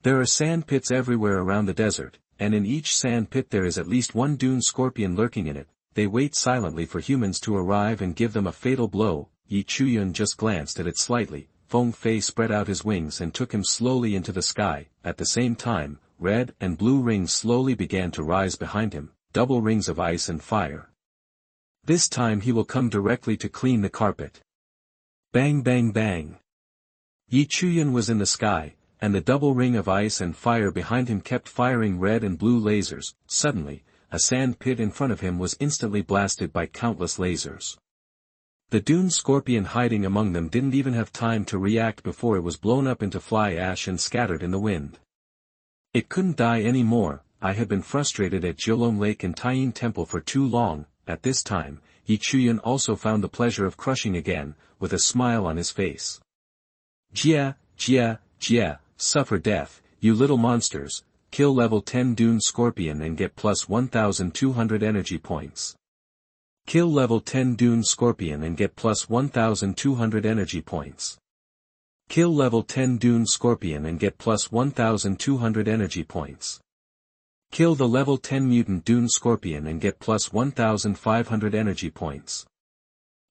There are sand pits everywhere around the desert, and in each sand pit there is at least 1 dune scorpion lurking in it. They wait silently for humans to arrive and give them a fatal blow. Chuyun just glanced at it slightly. Feng Fei spread out his wings and took him slowly into the sky. At the same time, red and blue rings slowly began to rise behind him, double rings of ice and fire. This time he will come directly to clean the carpet. Bang bang bang. Chuyun was in the sky, and the double ring of ice and fire behind him kept firing red and blue lasers. Suddenly, a sand pit in front of him was instantly blasted by countless lasers. The dune scorpion hiding among them didn't even have time to react before it was blown up into fly ash and scattered in the wind. It couldn't die anymore. I had been frustrated at Jiulong Lake and Taiyin Temple for too long. At this time, Chuyun also found the pleasure of crushing again, with a smile on his face. Jie Jie Jie, suffer death, you little monsters. Kill level 10 dune scorpion and get plus 1200 energy points. Kill level 10 dune scorpion and get plus 1200 energy points. Kill level 10 dune scorpion and get plus 1200 energy points. Kill the level 10 mutant dune scorpion and get plus 1500 energy points.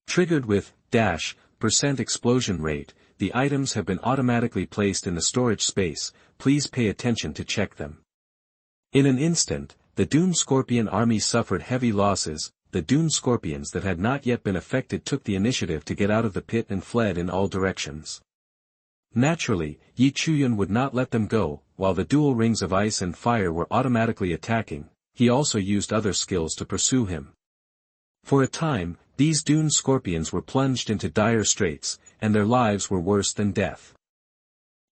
Triggered with % explosion rate, the items have been automatically placed in the storage space. Please pay attention to check them. In an instant, the dune scorpion army suffered heavy losses. The dune scorpions that had not yet been affected took the initiative to get out of the pit and fled in all directions. Naturally, Chuyun would not let them go. While the dual rings of ice and fire were automatically attacking, he also used other skills to pursue him. For a time, these dune scorpions were plunged into dire straits, and their lives were worse than death.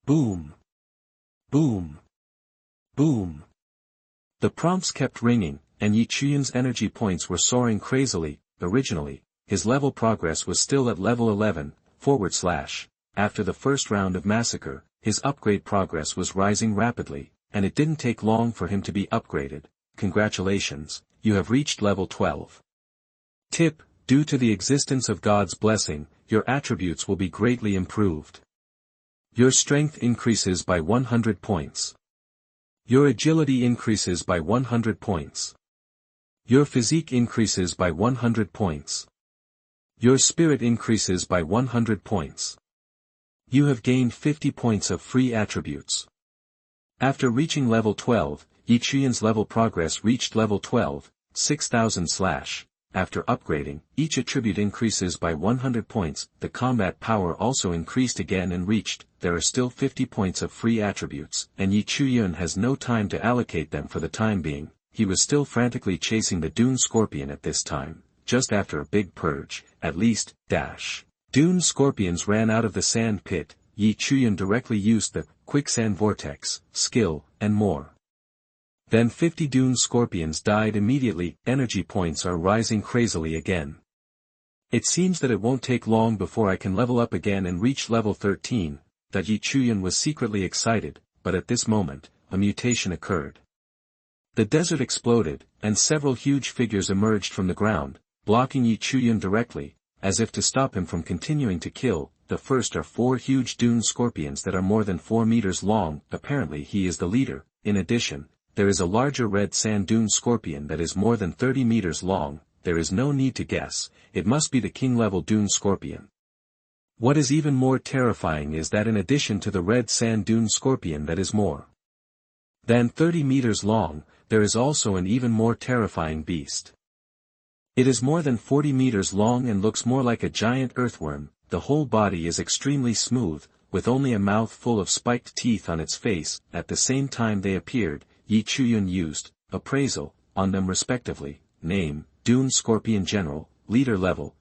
Boom! Boom! Boom! The prompts kept ringing, and Chuyun's energy points were soaring crazily. Originally, his level progress was still at level 11, /. After the first round of massacre, his upgrade progress was rising rapidly, and it didn't take long for him to be upgraded. Congratulations, you have reached level 12. Tip: due to the existence of God's blessing, your attributes will be greatly improved. Your strength increases by 100 points. Your agility increases by 100 points. Your physique increases by 100 points. Your spirit increases by 100 points. You have gained 50 points of free attributes. After reaching level 12, Chuyun's level progress reached level 12, 6000/. after upgrading, each attribute increases by 100 points, the combat power also increased again and reached, there are still 50 points of free attributes, and Chuyun has no time to allocate them for the time being. He was still frantically chasing the Dune Scorpion at this time, just after a big purge, at least, Dune Scorpions ran out of the sand pit, Chuyun directly used the quicksand vortex skill, and more. Then 50 Dune Scorpions died immediately. Energy points are rising crazily again. It seems that it won't take long before I can level up again and reach level 13, that Chuyun was secretly excited, but at this moment, a mutation occurred. The desert exploded, and several huge figures emerged from the ground, blocking Chuyun directly, as if to stop him from continuing to kill. The first are 4 huge Dune Scorpions that are more than 4 meters long. Apparently he is the leader. In addition, there is a larger red sand dune scorpion that is more than 30 meters long. There is no need to guess, it must be the king-level dune scorpion. What is even more terrifying is that in addition to the red sand dune scorpion that is more than 30 meters long, there is also an even more terrifying beast. It is more than 40 meters long and looks more like a giant earthworm. The whole body is extremely smooth, with only a mouth full of spiked teeth on its face. At the same time they appeared, Chuyun used appraisal on them respectively. Name, Dune Scorpion General, Leader Level,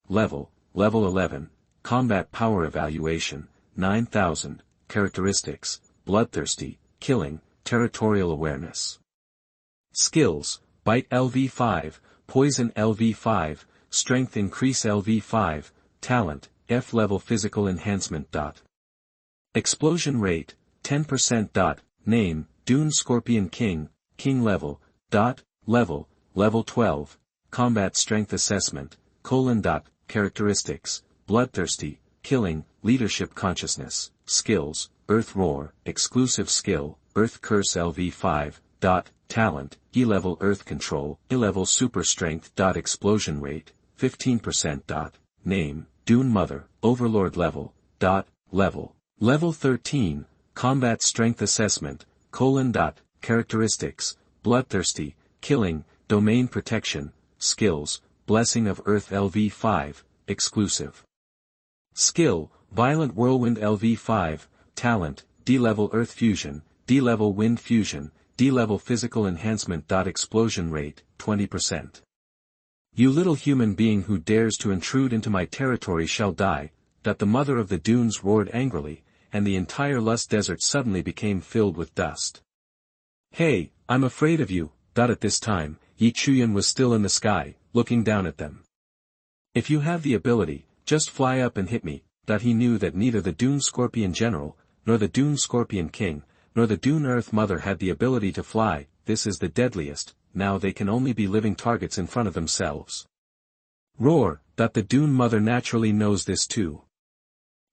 Level 11, Combat Power Evaluation, 9000, Characteristics, Bloodthirsty, Killing, Territorial Awareness. Skills, Bite LV5, Poison LV5, Strength Increase LV5, Talent, F-Level Physical Enhancement. Explosion Rate, 10%. Name, Dune Scorpion King, King Level, Level 12, Combat Strength Assessment, Characteristics, Bloodthirsty, Killing, Leadership Consciousness, Skills, Earth Roar, Exclusive Skill, Earth Curse LV5, Talent, E-Level Earth Control, E-Level Super Strength. Explosion Rate, 15%. Name, Dune Mother, Overlord Level, Level 13, Combat Strength Assessment, Characteristics, Bloodthirsty, Killing, Domain Protection, Skills, Blessing of Earth LV5, Exclusive Skill, Violent Whirlwind LV5, Talent, D-Level Earth Fusion, D-Level Wind Fusion, D-Level Physical Enhancement. Explosion Rate, 20%. You little human being who dares to intrude into my territory shall die. The mother of the dunes roared angrily, and the entire Lust Desert suddenly became filled with dust. Hey, I'm afraid of you. At this time, Chuyun was still in the sky, looking down at them. If you have the ability, just fly up and hit me. He knew that neither the Dune Scorpion General, nor the Dune Scorpion King, nor the Dune Earth Mother had the ability to fly. This is the deadliest. Now they can only be living targets in front of themselves. Roar. The Dune Mother naturally knows this too.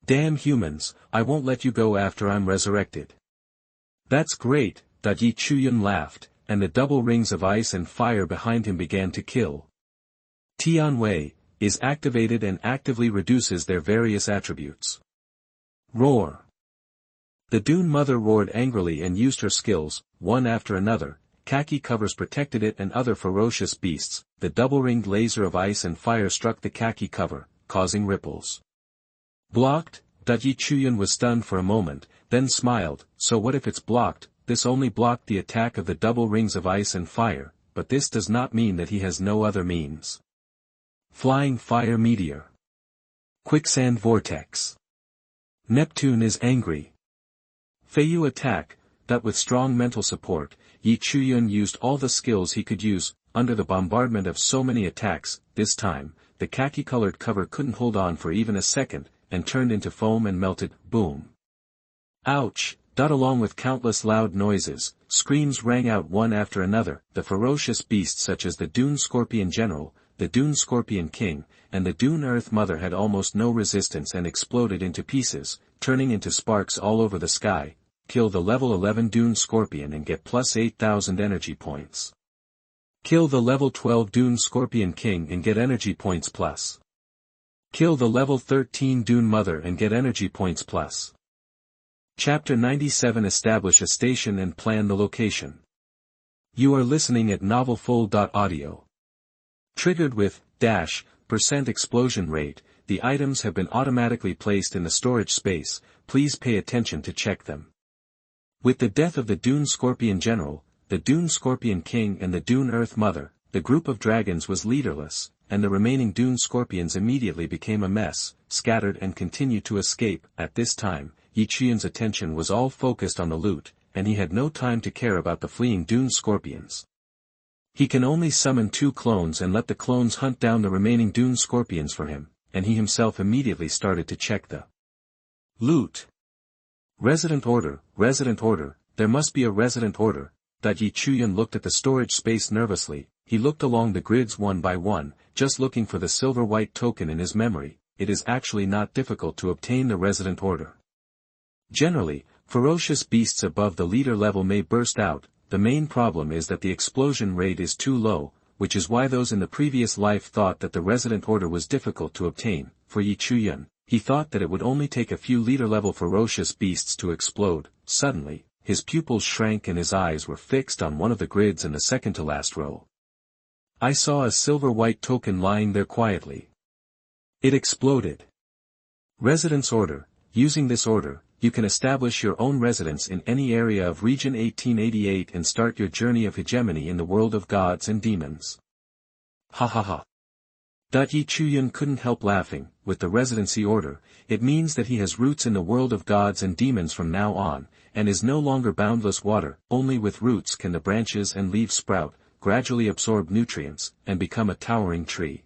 Damn humans, I won't let you go after I'm resurrected. That's great. Chuyun laughed, and the double rings of ice and fire behind him began to kill. Tianwei is activated and actively reduces their various attributes. Roar. The Dune Mother roared angrily and used her skills, one after another. Khaki covers protected it and other ferocious beasts. The double-ringed laser of ice and fire struck the khaki cover, causing ripples. Blocked. Chuyun was stunned for a moment, then smiled. So what if it's blocked? This only blocked the attack of the double rings of ice and fire, but this does not mean that he has no other means. Flying Fire Meteor. Quicksand Vortex. Neptune is angry. Feiyu attack. With strong mental support, Chuyun used all the skills he could use. Under the bombardment of so many attacks, this time, the khaki-colored cover couldn't hold on for even a second, and turned into foam and melted. Boom. Ouch. Along with countless loud noises, screams rang out one after another. The ferocious beasts such as the Dune Scorpion General, the Dune Scorpion King, and the Dune Earth Mother had almost no resistance and exploded into pieces, turning into sparks all over the sky. Kill the level 11 Dune Scorpion and get plus 8,000 energy points. Kill the level 12 Dune Scorpion King and get energy points plus. Kill the level 13 Dune Mother and get energy points plus. Chapter 97. Establish a station and plan the location. You are listening at novelfull.audio. Triggered with % explosion rate, the items have been automatically placed in the storage space, please pay attention to check them. With the death of the Dune Scorpion General, the Dune Scorpion King and the Dune Earth Mother, the group of dragons was leaderless, and the remaining Dune Scorpions immediately became a mess, scattered and continued to escape. At this time, Chuyun's attention was all focused on the loot, and he had no time to care about the fleeing Dune Scorpions. He can only summon 2 clones and let the clones hunt down the remaining Dune Scorpions for him, and he himself immediately started to check the loot. Resident order, there must be a resident order. Chuyun looked at the storage space nervously. He looked along the grids one by one, just looking for the silver-white token in his memory. It is actually not difficult to obtain the resident order. Generally, ferocious beasts above the leader level may burst out. The main problem is that the explosion rate is too low, which is why those in the previous life thought that the resident order was difficult to obtain. For Chuyun, he thought that it would only take a few leader-level ferocious beasts to explode. Suddenly, his pupils shrank and his eyes were fixed on one of the grids in the second-to-last row. I saw a silver-white token lying there quietly. It exploded. Residence order. Using this order, you can establish your own residence in any area of Region 1888 and start your journey of hegemony in the world of gods and demons. Ha ha ha. Chuyun couldn't help laughing. With the residency order, it means that he has roots in the world of gods and demons from now on, and is no longer boundless water. Only with roots can the branches and leaves sprout, gradually absorb nutrients, and become a towering tree.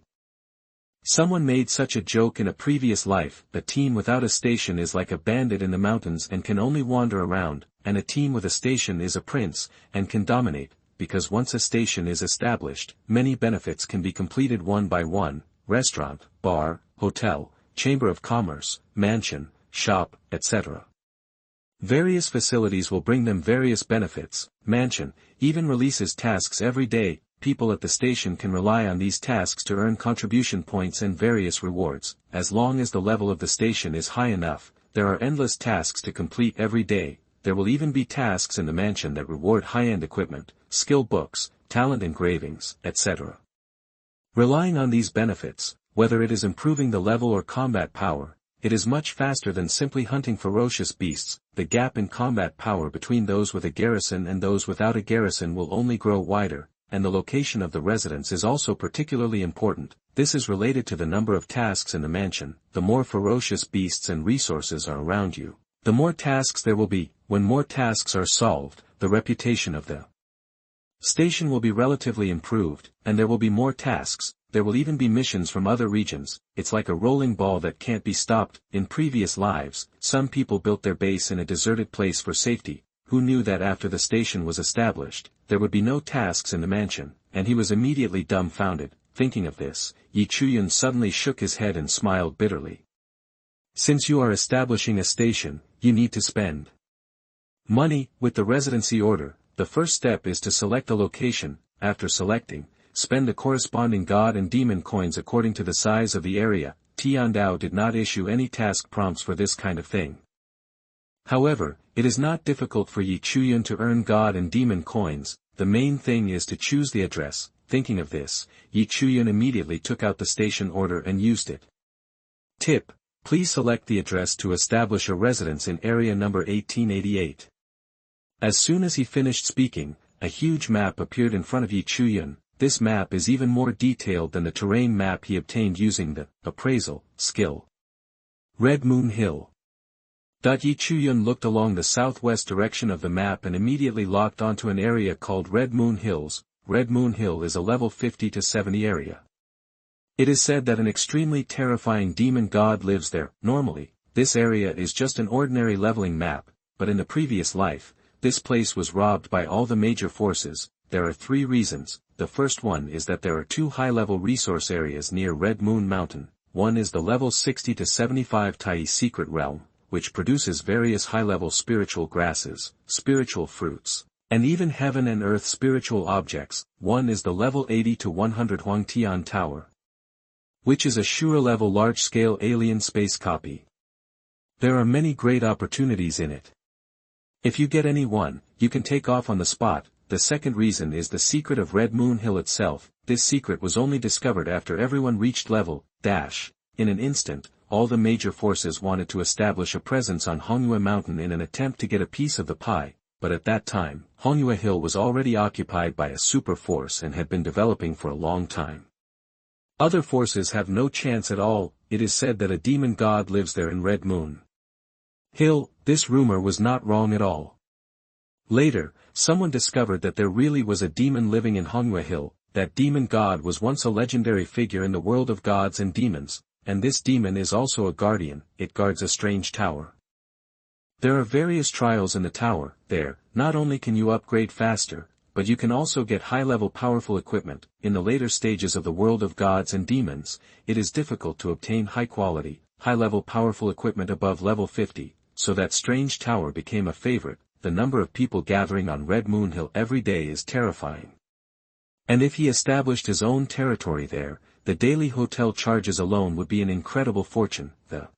Someone made such a joke in a previous life. A team without a station is like a bandit in the mountains and can only wander around, and a team with a station is a prince, and can dominate, because once a station is established, many benefits can be completed one by one: restaurant, bar, hotel, chamber of commerce, mansion, shop, etc. Various facilities will bring them various benefits. Mansion even releases tasks every day. People at the station can rely on these tasks to earn contribution points and various rewards. As long as the level of the station is high enough, there are endless tasks to complete every day. There will even be tasks in the mansion that reward high-end equipment, skill books, talent engravings, etc. Relying on these benefits, whether it is improving the level or combat power, it is much faster than simply hunting ferocious beasts. The gap in combat power between those with a garrison and those without a garrison will only grow wider, and the location of the residence is also particularly important. This is related to the number of tasks in the mansion. The more ferocious beasts and resources are around you, the more tasks there will be. When more tasks are solved, the reputation of the station will be relatively improved, and there will be more tasks. There will even be missions from other regions. It's like a rolling ball that can't be stopped. In previous lives, some people built their base in a deserted place for safety. Who knew that after the station was established, there would be no tasks in the mansion? And he was immediately dumbfounded. Thinking of this, Chuyun suddenly shook his head and smiled bitterly. Since you are establishing a station, you need to spend money. With the residency order, the first step is to select a location. After selecting, spend the corresponding god and demon coins according to the size of the area. Thousand Dao did not issue any task prompts for this kind of thing. However, it is not difficult for Chuyun to earn god and demon coins. The main thing is to choose the address. Thinking of this, Chuyun immediately took out the station order and used it. Tip: please select the address to establish a residence in area number 1888. As soon as he finished speaking, a huge map appeared in front of Chuyun. This map is even more detailed than the terrain map he obtained using the appraisal skill. Red Moon Hill. Chuyun looked along the southwest direction of the map and immediately locked onto an area called Red Moon Hills. Red Moon Hill is a level 50 to 70 area. It is said that an extremely terrifying demon god lives there. Normally, this area is just an ordinary leveling map, but in the previous life, this place was robbed by all the major forces. There are 3 reasons. The first one is that there are 2 high-level resource areas near Red Moon Mountain. One is the level 60 to 75 Taiyin secret realm, which produces various high-level spiritual grasses, spiritual fruits, and even heaven and earth spiritual objects. One is the level 80 to 100 Huangtian Tower, which is a Shura-level large-scale alien space copy. There are many great opportunities in it. If you get any one, you can take off on the spot. The second reason is the secret of Red Moon Hill itself. This secret was only discovered after everyone reached level, in an instant. All the major forces wanted to establish a presence on Hongyue Mountain in an attempt to get a piece of the pie, but at that time, Hongyue Hill was already occupied by a super force and had been developing for a long time. Other forces have no chance at all. It is said that a demon god lives there in Red Moon Hill. This rumor was not wrong at all. Later, someone discovered that there really was a demon living in Hongyue Hill. That demon god was once a legendary figure in the world of gods and demons, and this demon is also a guardian. It guards a strange tower. There are various trials in the tower. There, not only can you upgrade faster, but you can also get high-level powerful equipment. In the later stages of the world of gods and demons, it is difficult to obtain high-quality, high-level powerful equipment above level 50, so that strange tower became a favorite. The number of people gathering on Red Moon Hill every day is terrifying. And if he established his own territory there, the daily hotel charges alone would be an incredible fortune. The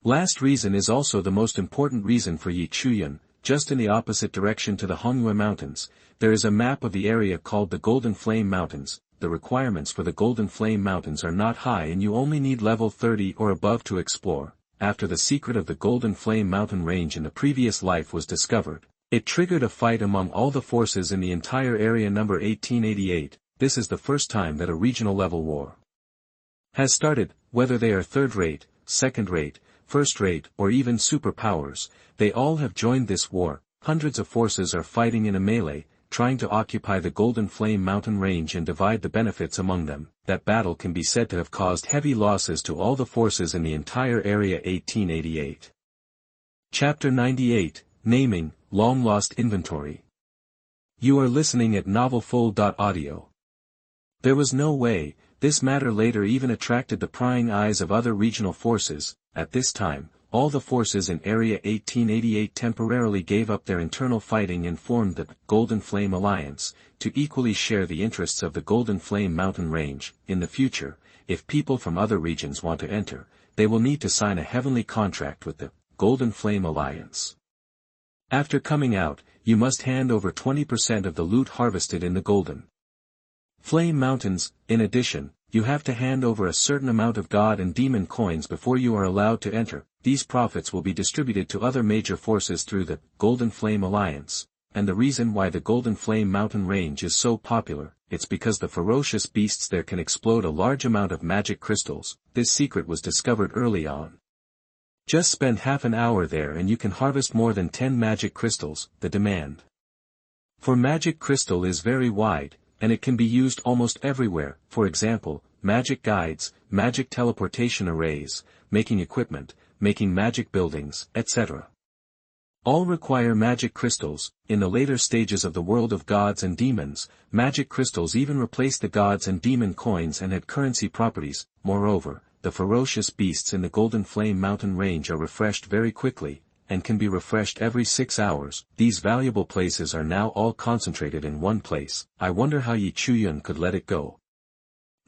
last reason is also the most important reason for Chuyun. Just in the opposite direction to the Hongyue Mountains, there is a map of the area called the Golden Flame Mountains. The requirements for the Golden Flame Mountains are not high and you only need level 30 or above to explore. After the secret of the Golden Flame Mountain range in the previous life was discovered, it triggered a fight among all the forces in the entire area. Number 1888, this is the first time that a regional level war has started. Whether they are third-rate, second-rate, first-rate or even superpowers, they all have joined this war. Hundreds of forces are fighting in a melee, trying to occupy the Golden Flame Mountain range and divide the benefits among them. That battle can be said to have caused heavy losses to all the forces in the entire area. 1888. Chapter 98, Naming, Long Lost Inventory. You are listening at novelfull.audio. There was no way. This matter later even attracted the prying eyes of other regional forces. At this time, all the forces in Area 1888 temporarily gave up their internal fighting and formed the Golden Flame Alliance, to equally share the interests of the Golden Flame Mountain range. In the future, if people from other regions want to enter, they will need to sign a heavenly contract with the Golden Flame Alliance. After coming out, you must hand over 20% of the loot harvested in the Golden Flame Mountains. In addition, you have to hand over a certain amount of god and demon coins before you are allowed to enter. These profits will be distributed to other major forces through the Golden Flame Alliance. And the reason why the Golden Flame Mountain range is so popular, it's because the ferocious beasts there can explode a large amount of magic crystals. This secret was discovered early on. Just spend half an hour there and you can harvest more than 10 magic crystals. The demand for magic crystal is very wide, and it can be used almost everywhere. For example, magic guides, magic teleportation arrays, making equipment, making magic buildings, etc. All require magic crystals. In the later stages of the world of gods and demons, magic crystals even replaced the gods and demon coins and had currency properties. Moreover, the ferocious beasts in the Golden Flame Mountain range are refreshed very quickly, and can be refreshed every 6 hours. These valuable places are now all concentrated in one place. I wonder how Chuyun could let it go.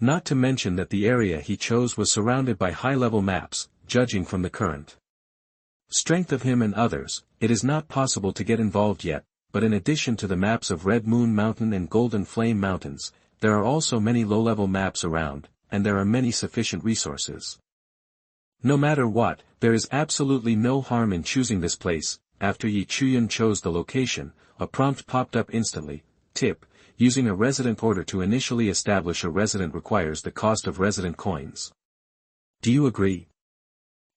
Not to mention that the area he chose was surrounded by high-level maps. Judging from the current strength of him and others, it is not possible to get involved yet, but in addition to the maps of Red Moon Mountain and Golden Flame Mountains, there are also many low-level maps around, and there are many sufficient resources. No matter what, there is absolutely no harm in choosing this place. After Chuyun chose the location, a prompt popped up instantly. Tip: using a resident order to initially establish a resident requires the cost of resident coins. Do you agree?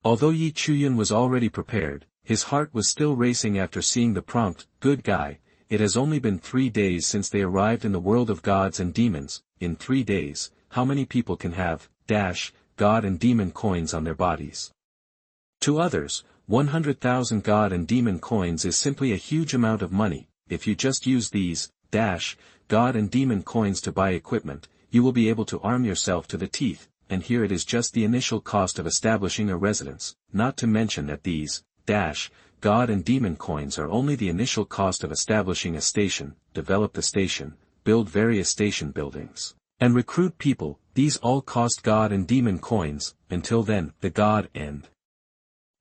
Although Chuyun was already prepared, his heart was still racing after seeing the prompt. Good guy, it has only been 3 days since they arrived in the world of gods and demons. In 3 days, how many people can have god and demon coins on their bodies? To others, 100,000 god and demon coins is simply a huge amount of money. If you just use these god and demon coins to buy equipment, you will be able to arm yourself to the teeth. And here it is just the initial cost of establishing a residence, not to mention that these god and demon coins are only the initial cost of establishing a station, develop the station, build various station buildings, and recruit people. These all cost god and demon coins. Until then, the god and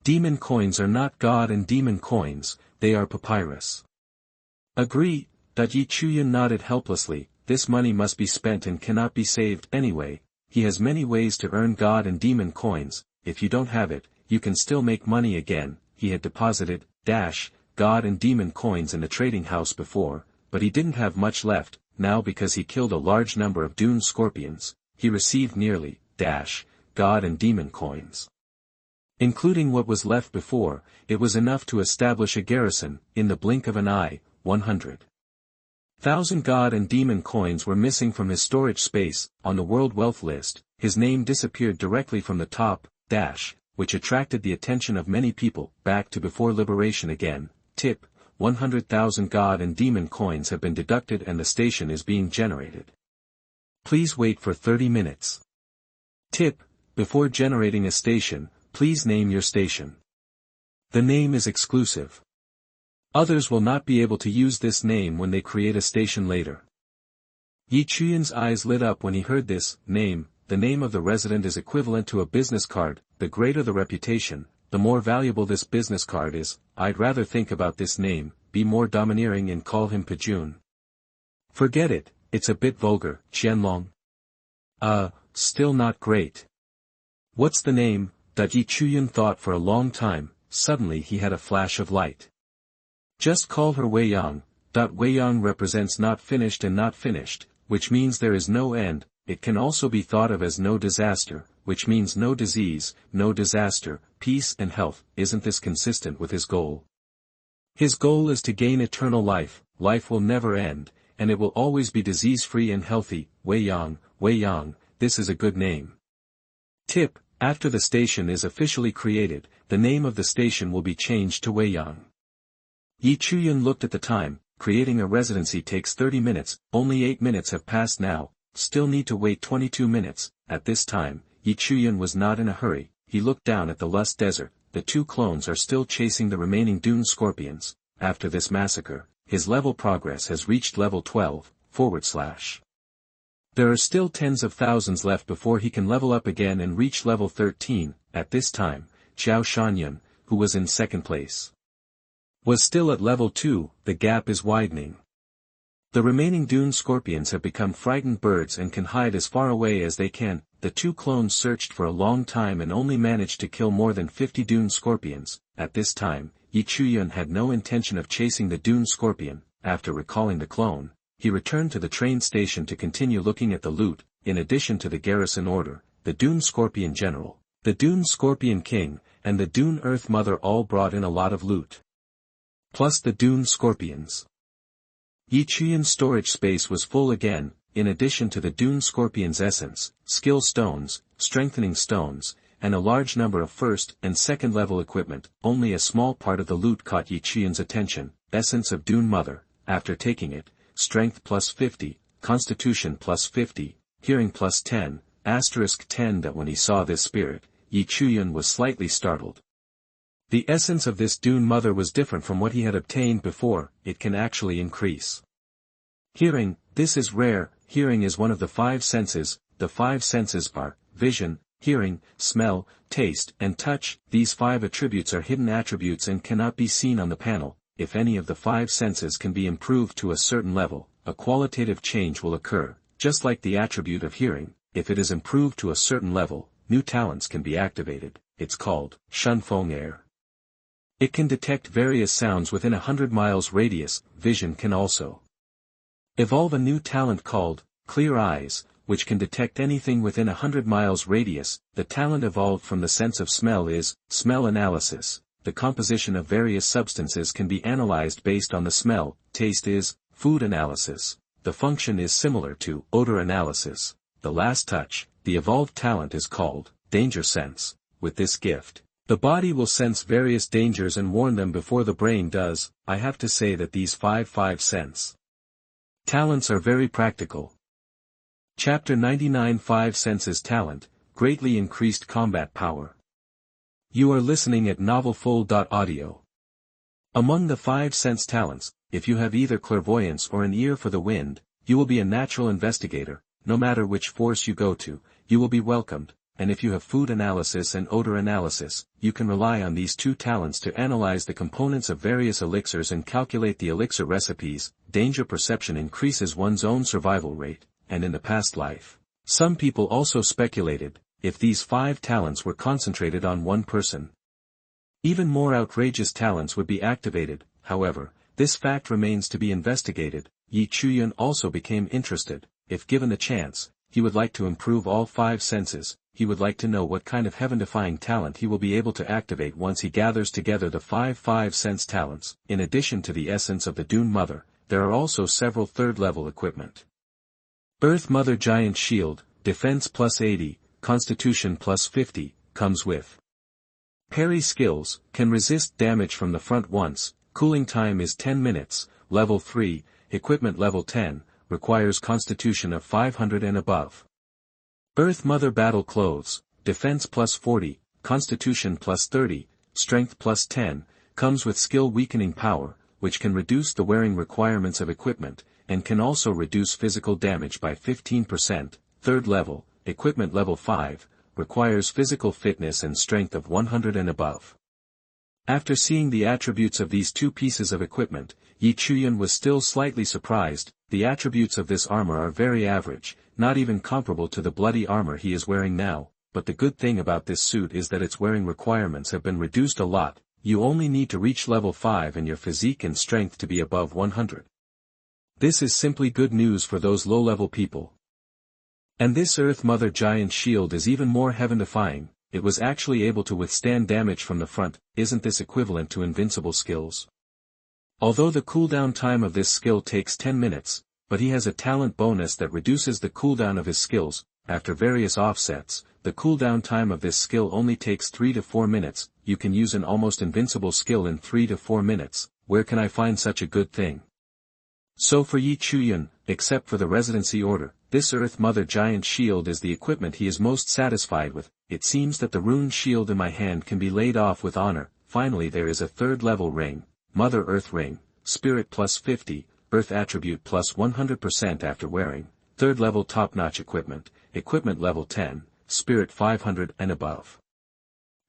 demon coins are not god and demon coins, they are papyrus. Agree? Yi Chuyun nodded helplessly. This money must be spent and cannot be saved anyway. He has many ways to earn god and demon coins. If you don't have it, you can still make money again. He had deposited, god and demon coins in the trading house before, but he didn't have much left. Now because he killed a large number of dune scorpions, he received nearly, god and demon coins. Including what was left before, it was enough to establish a garrison. In the blink of an eye, 100,000 god and demon coins were missing from his storage space. On the world wealth list, his name disappeared directly from the top, which attracted the attention of many people. Back to before liberation again. Tip: 100,000 god and demon coins have been deducted and the station is being generated. Please wait for 30 minutes. Tip: before generating a station, please name your station. The name is exclusive. Others will not be able to use this name when they create a station later. Yi Chuyun's eyes lit up when he heard this name. The name of the resident is equivalent to a business card. The greater the reputation, the more valuable this business card is. I'd rather think about this name, be more domineering and call him Chuyun. Forget it, it's a bit vulgar. Qianlong. Still not great. What's the name? Yi Chuyun thought for a long time. Suddenly he had a flash of light. Just call her Wei Yang. Wei Yang represents not finished and not finished, which means there is no end. It can also be thought of as no disaster, which means no disease, no disaster, peace and health. Isn't this consistent with his goal? His goal is to gain eternal life. Life will never end, and it will always be disease-free and healthy. Wei Yang, this is a good name. Tip: after the station is officially created, the name of the station will be changed to Wei Yang. Yi Chuyun looked at the time. Creating a residency takes 30 minutes, only 8 minutes have passed now, still need to wait 22 minutes. At this time, Yi Chuyun was not in a hurry. He looked down at the Lust Desert. The two clones are still chasing the remaining dune scorpions. After this massacre, his level progress has reached level 12, /. There are still tens of thousands left before he can level up again and reach level 13. At this time, Xiao Shanyan, who was in second place, was still at level 2, the gap is widening. The remaining dune scorpions have become frightened birds and can hide as far away as they can. The two clones searched for a long time and only managed to kill more than 50 dune scorpions. At this time, Yi Chuyun had no intention of chasing the dune scorpion. After recalling the clone, he returned to the train station to continue looking at the loot. In addition to the garrison order, the dune scorpion general, the dune scorpion king, and the dune earth mother all brought in a lot of loot. Plus the dune scorpions. Yi Chuyun's storage space was full again. In addition to the dune scorpion's essence, skill stones, strengthening stones, and a large number of first and second level equipment, only a small part of the loot caught Yi Chuyun's attention. Essence of Dune Mother. After taking it, strength plus 50, constitution plus 50, hearing plus 10, *10. That when he saw this spirit, Yi Chuyun was slightly startled. The essence of this Dune Mother was different from what he had obtained before. It can actually increase hearing. This is rare. Hearing is one of the 5 senses. The 5 senses are vision, hearing, smell, taste, and touch. These 5 attributes are hidden attributes and cannot be seen on the panel. If any of the 5 senses can be improved to a certain level, a qualitative change will occur. Just like the attribute of hearing, if it is improved to a certain level, new talents can be activated. It's called Shunfeng Air. It can detect various sounds within 100 miles radius. Vision can also evolve a new talent called Clear Eyes, which can detect anything within 100 miles radius. The talent evolved from the sense of smell is Smell Analysis. The composition of various substances can be analyzed based on the smell. Taste is Food Analysis. The function is similar to Odor Analysis. The last touch, the evolved talent is called Danger Sense. With this gift, the body will sense various dangers and warn them before the brain does. I have to say that these 5 sense talents are very practical. Chapter 99 5 Senses Talent, Greatly Increased Combat Power. You are listening at novelfull.audio. Among the 5 sense talents, if you have either clairvoyance or an ear for the wind, you will be a natural investigator. No matter which force you go to, you will be welcomed. and if you have food analysis and odor analysis, you can rely on these two talents to analyze the components of various elixirs and calculate the elixir recipes. Danger perception increases one's own survival rate, and in the past life, some people also speculated, if these 5 talents were concentrated on one person, even more outrageous talents would be activated. However, this fact remains to be investigated. Chuyun also became interested. If given the chance, he would like to improve all 5 senses. He would like to know what kind of heaven-defying talent he will be able to activate once he gathers together the 5 sense talents. In addition to the essence of the Dune Mother, there are also several third-level equipment. Earth Mother Giant Shield, Defense plus 80, Constitution plus 50, comes with parry skills, can resist damage from the front once, cooling time is 10 minutes, level 3, equipment level 10, requires Constitution of 500 and above. Earth Mother Battle Clothes, Defense plus 40, Constitution plus 30, Strength plus 10, comes with skill weakening power, which can reduce the wearing requirements of equipment, and can also reduce physical damage by 15%. Third level, equipment level 5, requires physical fitness and strength of 100 and above. After seeing the attributes of these 2 pieces of equipment, Chuyun was still slightly surprised. The attributes of this armor are very average, not even comparable to the bloody armor he is wearing now, but the good thing about this suit is that its wearing requirements have been reduced a lot. You only need to reach level 5 and your physique and strength to be above 100. This is simply good news for those low-level people. And this Earth Mother Giant Shield is even more heaven-defying. It was actually able to withstand damage from the front. Isn't this equivalent to invincible skills? Although the cooldown time of this skill takes 10 minutes, but he has a talent bonus that reduces the cooldown of his skills. After various offsets, the cooldown time of this skill only takes 3 to 4 minutes. You can use an almost invincible skill in 3 to 4 minutes. Where can I find such a good thing? So for Chuyun, except for the residency order, this Earth Mother Giant Shield is the equipment he is most satisfied with. It seems that the rune shield in my hand can be laid off with honor. Finally there is a third-level ring, Mother Earth Ring, Spirit plus 50, Earth Attribute plus 100% after wearing, third-level top-notch equipment, equipment level 10, Spirit 500 and above.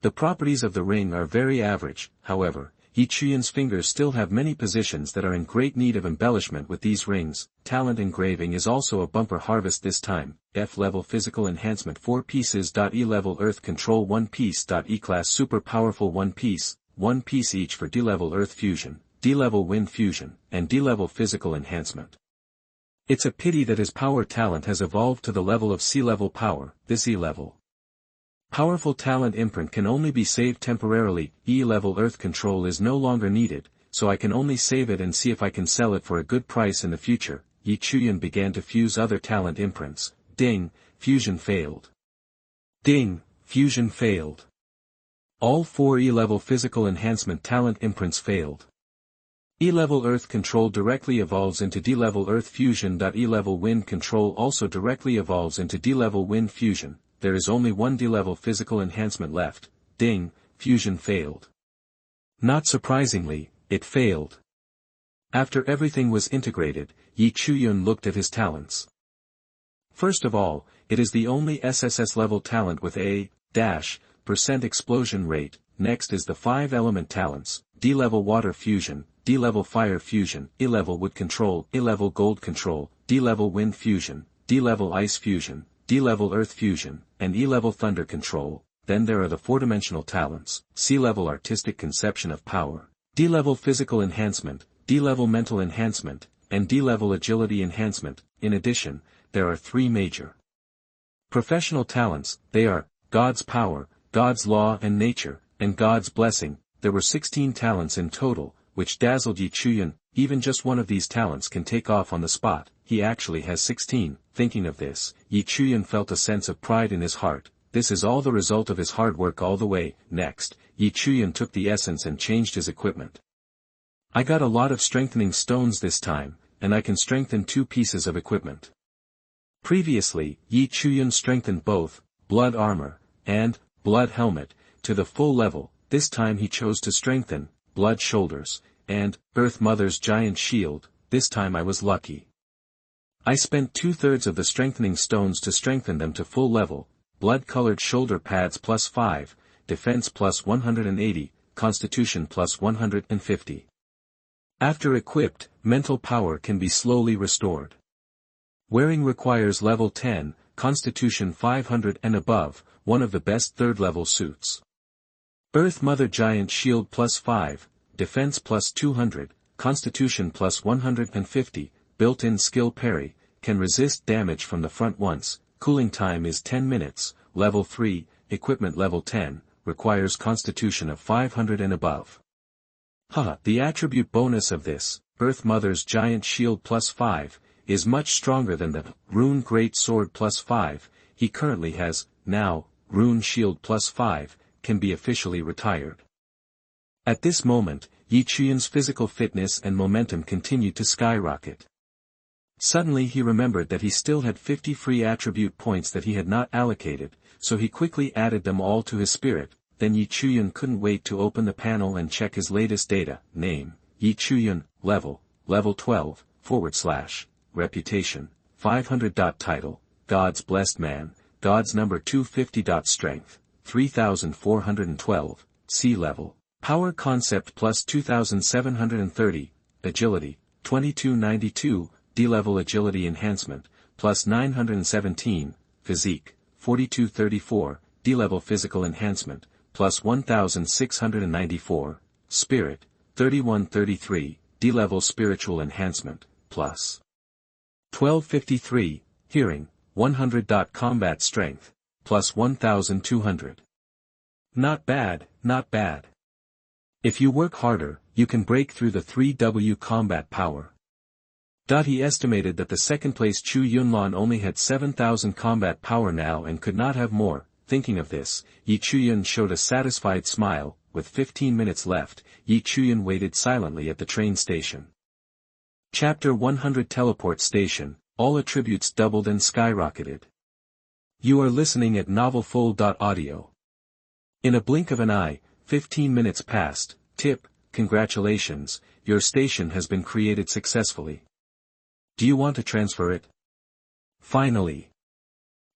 The properties of the ring are very average. However, Chuyun's fingers still have many positions that are in great need of embellishment with these rings. Talent engraving is also a bumper harvest this time. F-level physical enhancement 4 pieces. E-level earth control 1 piece. E-class super powerful 1 piece, 1 piece each for D-level earth fusion, D-level wind fusion, and D-level physical enhancement. It's a pity that his power talent has evolved to the level of C-level power. This E-level powerful talent imprint can only be saved temporarily. E-level earth control is no longer needed, so I can only save it and see if I can sell it for a good price in the future. Chuyun began to fuse other talent imprints. Ding, fusion failed. Ding, fusion failed. All 4 E-level physical enhancement talent imprints failed. E-level earth control directly evolves into D-level earth fusion. E-level wind control also directly evolves into D-level wind fusion. There is only 1 D-level physical enhancement left. Ding, fusion failed. Not surprisingly, it failed. After everything was integrated, Chuyun looked at his talents. First of all, it is the only SSS-level talent with a % explosion rate. Next is the 5 element talents, D-level water fusion, D-level fire fusion, E-level wood control, E-level gold control, D-level wind fusion, D-level ice fusion, D-level earth fusion, and E-level thunder control. Then there are the 4-dimensional talents, C-level artistic conception of power, D-level physical enhancement, D-level mental enhancement, and D-level agility enhancement. In addition, there are 3 major professional talents. They are God's power, God's law and nature, and God's blessing. There were 16 talents in total, which dazzled Chuyun. Even just one of these talents can take off on the spot. He actually has 16. Thinking of this, Chuyun felt a sense of pride in his heart. This is all the result of his hard work all the way. Next, Chuyun took the essence and changed his equipment. I got a lot of strengthening stones this time, and I can strengthen 2 pieces of equipment. Previously, Chuyun strengthened both blood armor and blood helmet to the full level. This time he chose to strengthen blood shoulders and Earth Mother's giant shield. This time I was lucky. I spent 2/3 of the strengthening stones to strengthen them to full level. blood-colored shoulder pads +5, defense +180, constitution +150. After equipped, mental power can be slowly restored. Wearing requires level 10, constitution 500 and above, one of the best third-level suits. Earth Mother Giant Shield +5, defense +200, constitution +150, built-in skill parry, can resist damage from the front once, cooling time is 10 minutes, level 3, equipment level 10, requires constitution of 500 and above. The attribute bonus of this, Earth Mother's Giant Shield +5, is much stronger than the Rune Great Sword +5, he currently has, now, Rune Shield +5, can be officially retired. At this moment, Chuyun's physical fitness and momentum continued to skyrocket. Suddenly he remembered that he still had 50 free attribute points that he had not allocated, so he quickly added them all to his spirit. Then Chuyun couldn't wait to open the panel and check his latest data. Name, Chuyun, level 12, / reputation, 500. Title, God's blessed man, God's number 250. Strength, 3412, C level, power concept +2730, agility, 2292, D level agility enhancement, +917, physique, 4234, D level physical enhancement, +1694, spirit, 3133, D-level spiritual enhancement, +1253, hearing, 100. Combat strength, +1200. Not bad, not bad. If you work harder, you can break through the 3W combat power. He estimated that the second-place Chuyun only had 7,000 combat power now and could not have more. Thinking of this, Chuyun showed a satisfied smile. With 15 minutes left, Chuyun waited silently at the train station. Chapter 100 Teleport Station, all attributes doubled and skyrocketed. You are listening at novelfull.audio. In a blink of an eye, 15 minutes passed. Tip, congratulations, your station has been created successfully. Do you want to transfer it? Finally.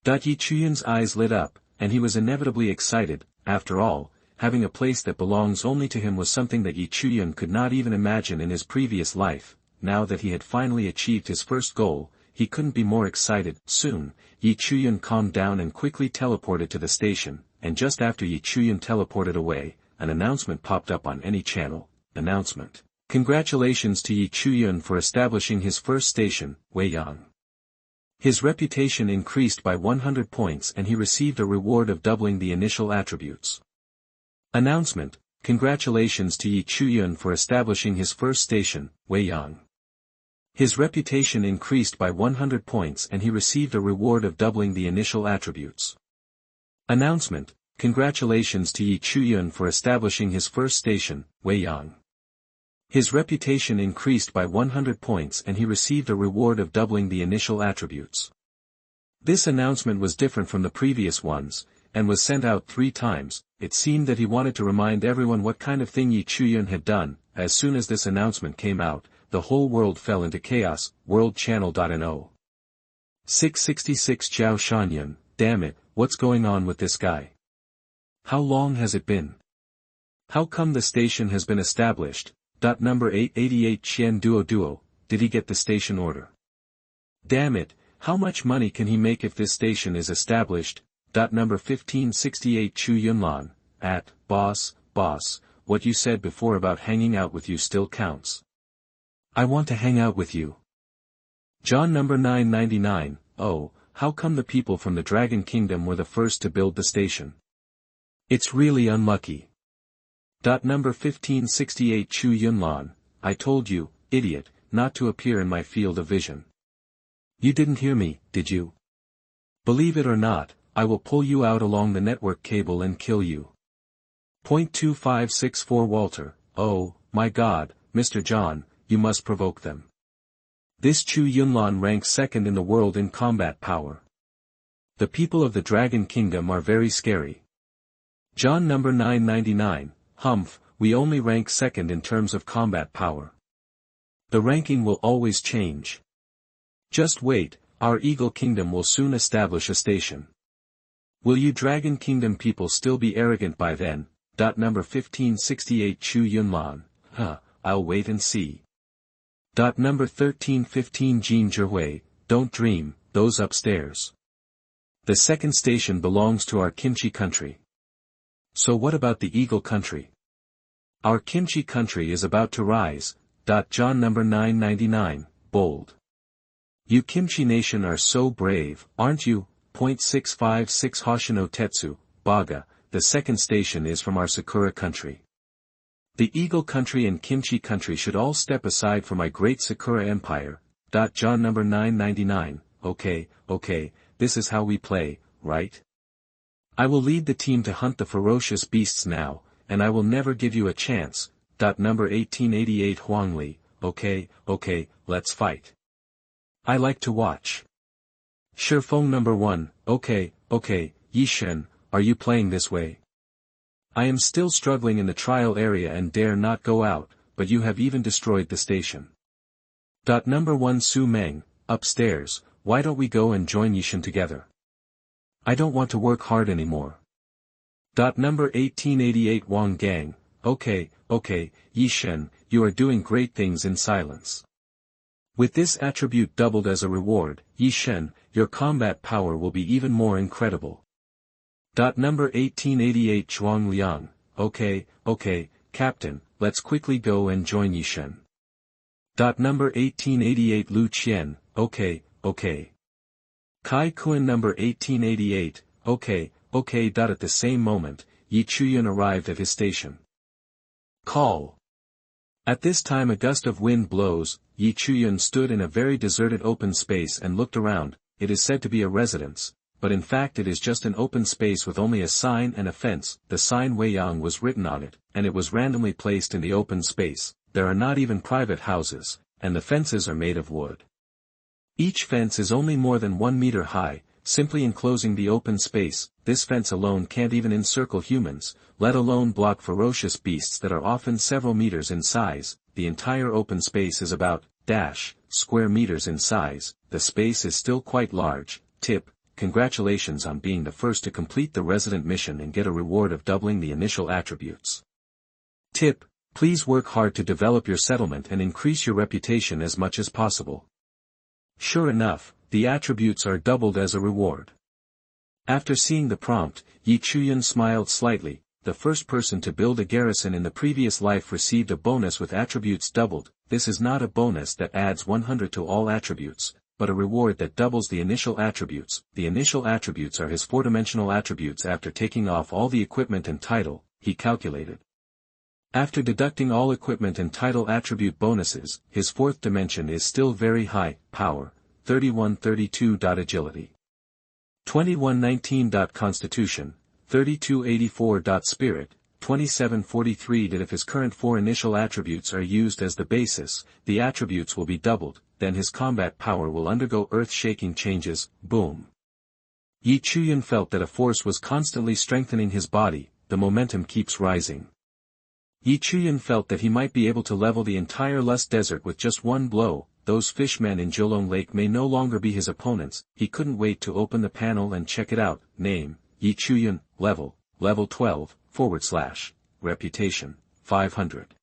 Chuyun's eyes lit up, and he was inevitably excited. After all, having a place that belongs only to him was something that Chuyun could not even imagine in his previous life. Now that he had finally achieved his first goal, he couldn't be more excited. Soon, Chuyun calmed down and quickly teleported to the station, and just after Chuyun teleported away, an announcement popped up on any channel. Announcement. Congratulations to Chuyun for establishing his first station, Weiyang. His reputation increased by 100 points and he received a reward of doubling the initial attributes. Announcement, congratulations to Chuyun for establishing his first station, Weiyang. His reputation increased by 100 points and he received a reward of doubling the initial attributes. Announcement, congratulations to Chuyun for establishing his first station, Weiyang. His reputation increased by 100 points and he received a reward of doubling the initial attributes. This announcement was different from the previous ones, and was sent out 3 times. It seemed that he wanted to remind everyone what kind of thing Chuyun had done. As soon as this announcement came out, the whole world fell into chaos. World Channel.no. 666 Zhao Shanyan, damn it, what's going on with this guy? How long has it been? How come the station has been established? Number 888 Qian Duo Duo, did he get the station order? Damn it, how much money can he make if this station is established? Number 1568 Chu Yunlan, boss, what you said before about hanging out with you still counts. I want to hang out with you. John number 999, oh, how come the people from the Dragon Kingdom were the first to build the station? It's really unlucky. Number 1568 Chu Yunlan, I told you, idiot, not to appear in my field of vision. You didn't hear me, did you? Believe it or not, I will pull you out along the network cable and kill you. .2564 Walter, oh, my God, Mr. John, you must provoke them. This Chu Yunlan ranks second in the world in combat power. The people of the Dragon Kingdom are very scary. John number 999, Humph, we only rank second in terms of combat power. The ranking will always change. Just wait, our Eagle Kingdom will soon establish a station. Will you Dragon Kingdom people still be arrogant by then? Number 1568 Chuyun Lan. I'll wait and see. Number 1315 Jie Jie Jie, don't dream, those upstairs. The second station belongs to our kimchi country. So what about the eagle country? Our kimchi country is about to rise. John number 999, bold. You kimchi nation are so brave, aren't you? .656 Hoshino Tetsu, Baga, the second station is from our Sakura country. The eagle country and kimchi country should all step aside for my great Sakura empire. John number 999, okay, this is how we play, right? I will lead the team to hunt the ferocious beasts now, and I will never give you a chance. Number 1888 Huang Li, okay, let's fight. I like to watch. Shifeng number 1, okay, Yi Shen, are you playing this way? I am still struggling in the trial area and dare not go out, but you have even destroyed the station. Number 1 Su Meng, upstairs, why don't we go and join Yishen together? I don't want to work hard anymore. Number 1888 Wang Gang, okay, Yishen, you are doing great things in silence. With this attribute doubled as a reward, Yishen, your combat power will be even more incredible. Number 1888 Chuang Liang, okay, Captain, let's quickly go and join Yishen. Number 1888 Lu Qian, okay. Kai Kun number 1888, okay. At the same moment, Yi Chuyun arrived at his station. Call. At this time a gust of wind blows. Yi Chuyun stood in a very deserted open space and looked around. It is said to be a residence, but in fact it is just an open space with only a sign and a fence. The sign Weiyang was written on it, and it was randomly placed in the open space. There are not even private houses, and the fences are made of wood. Each fence is only more than 1 meter high, simply enclosing the open space. This fence alone can't even encircle humans, let alone block ferocious beasts that are often several meters in size. The entire open space is about square meters in size. The space is still quite large. Tip, congratulations on being the first to complete the resident mission and get a reward of doubling the initial attributes. Tip, please work hard to develop your settlement and increase your reputation as much as possible. Sure enough, the attributes are doubled as a reward. After seeing the prompt, Yi Chuyun smiled slightly. The first person to build a garrison in the previous life received a bonus with attributes doubled. This is not a bonus that adds 100 to all attributes, but a reward that doubles the initial attributes. The initial attributes are his four-dimensional attributes after taking off all the equipment and title, he calculated. After deducting all equipment and title attribute bonuses, his fourth dimension is still very high, power, 3132. Agility, 2119. Constitution, 3284. Spirit, 2743. If his current four initial attributes are used as the basis, the attributes will be doubled, then his combat power will undergo earth-shaking changes. Boom. Yi Chuyun felt that a force was constantly strengthening his body. The momentum keeps rising. Yi Chuyun felt that he might be able to level the entire Lust Desert with just one blow. Those fishmen in Jolong Lake may no longer be his opponents. He couldn't wait to open the panel and check it out. Name, Yi Chuyun, level 12, / reputation, 500.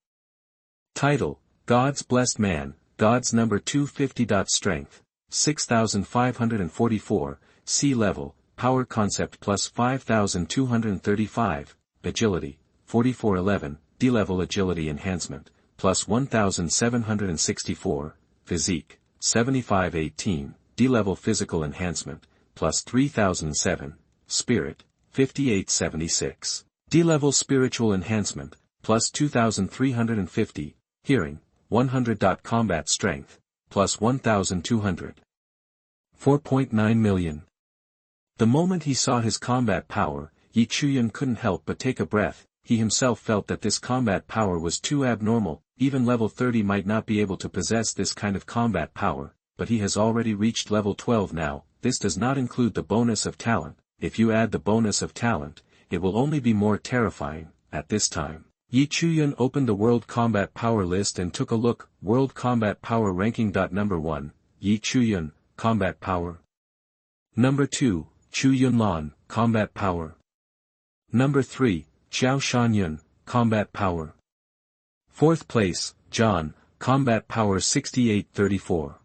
Title, God's Blessed Man, God's number 250. Strength, 6544, sea level, power concept plus 5235, agility, 4411, D-level agility enhancement, plus 1764, physique, 7518, D-level physical enhancement, plus 3007, spirit, 5876, D-level spiritual enhancement, plus 2350, hearing, 100. Combat strength, plus 1200. 4.9 million. The moment he saw his combat power, Yi Chuyun couldn't help but take a breath. He himself felt that this combat power was too abnormal. Even level 30 might not be able to possess this kind of combat power, but he has already reached level 12 now. This does not include the bonus of talent. If you add the bonus of talent, it will only be more terrifying. At this time, Yi Chuyun opened the World Combat Power list and took a look. World Combat Power ranking. Number 1, Yi Chuyun, Combat Power. Number 2, Chuyun Lan, combat power. Number 3, Xiao Shangyun, combat power. 4th place, John, combat power 6834.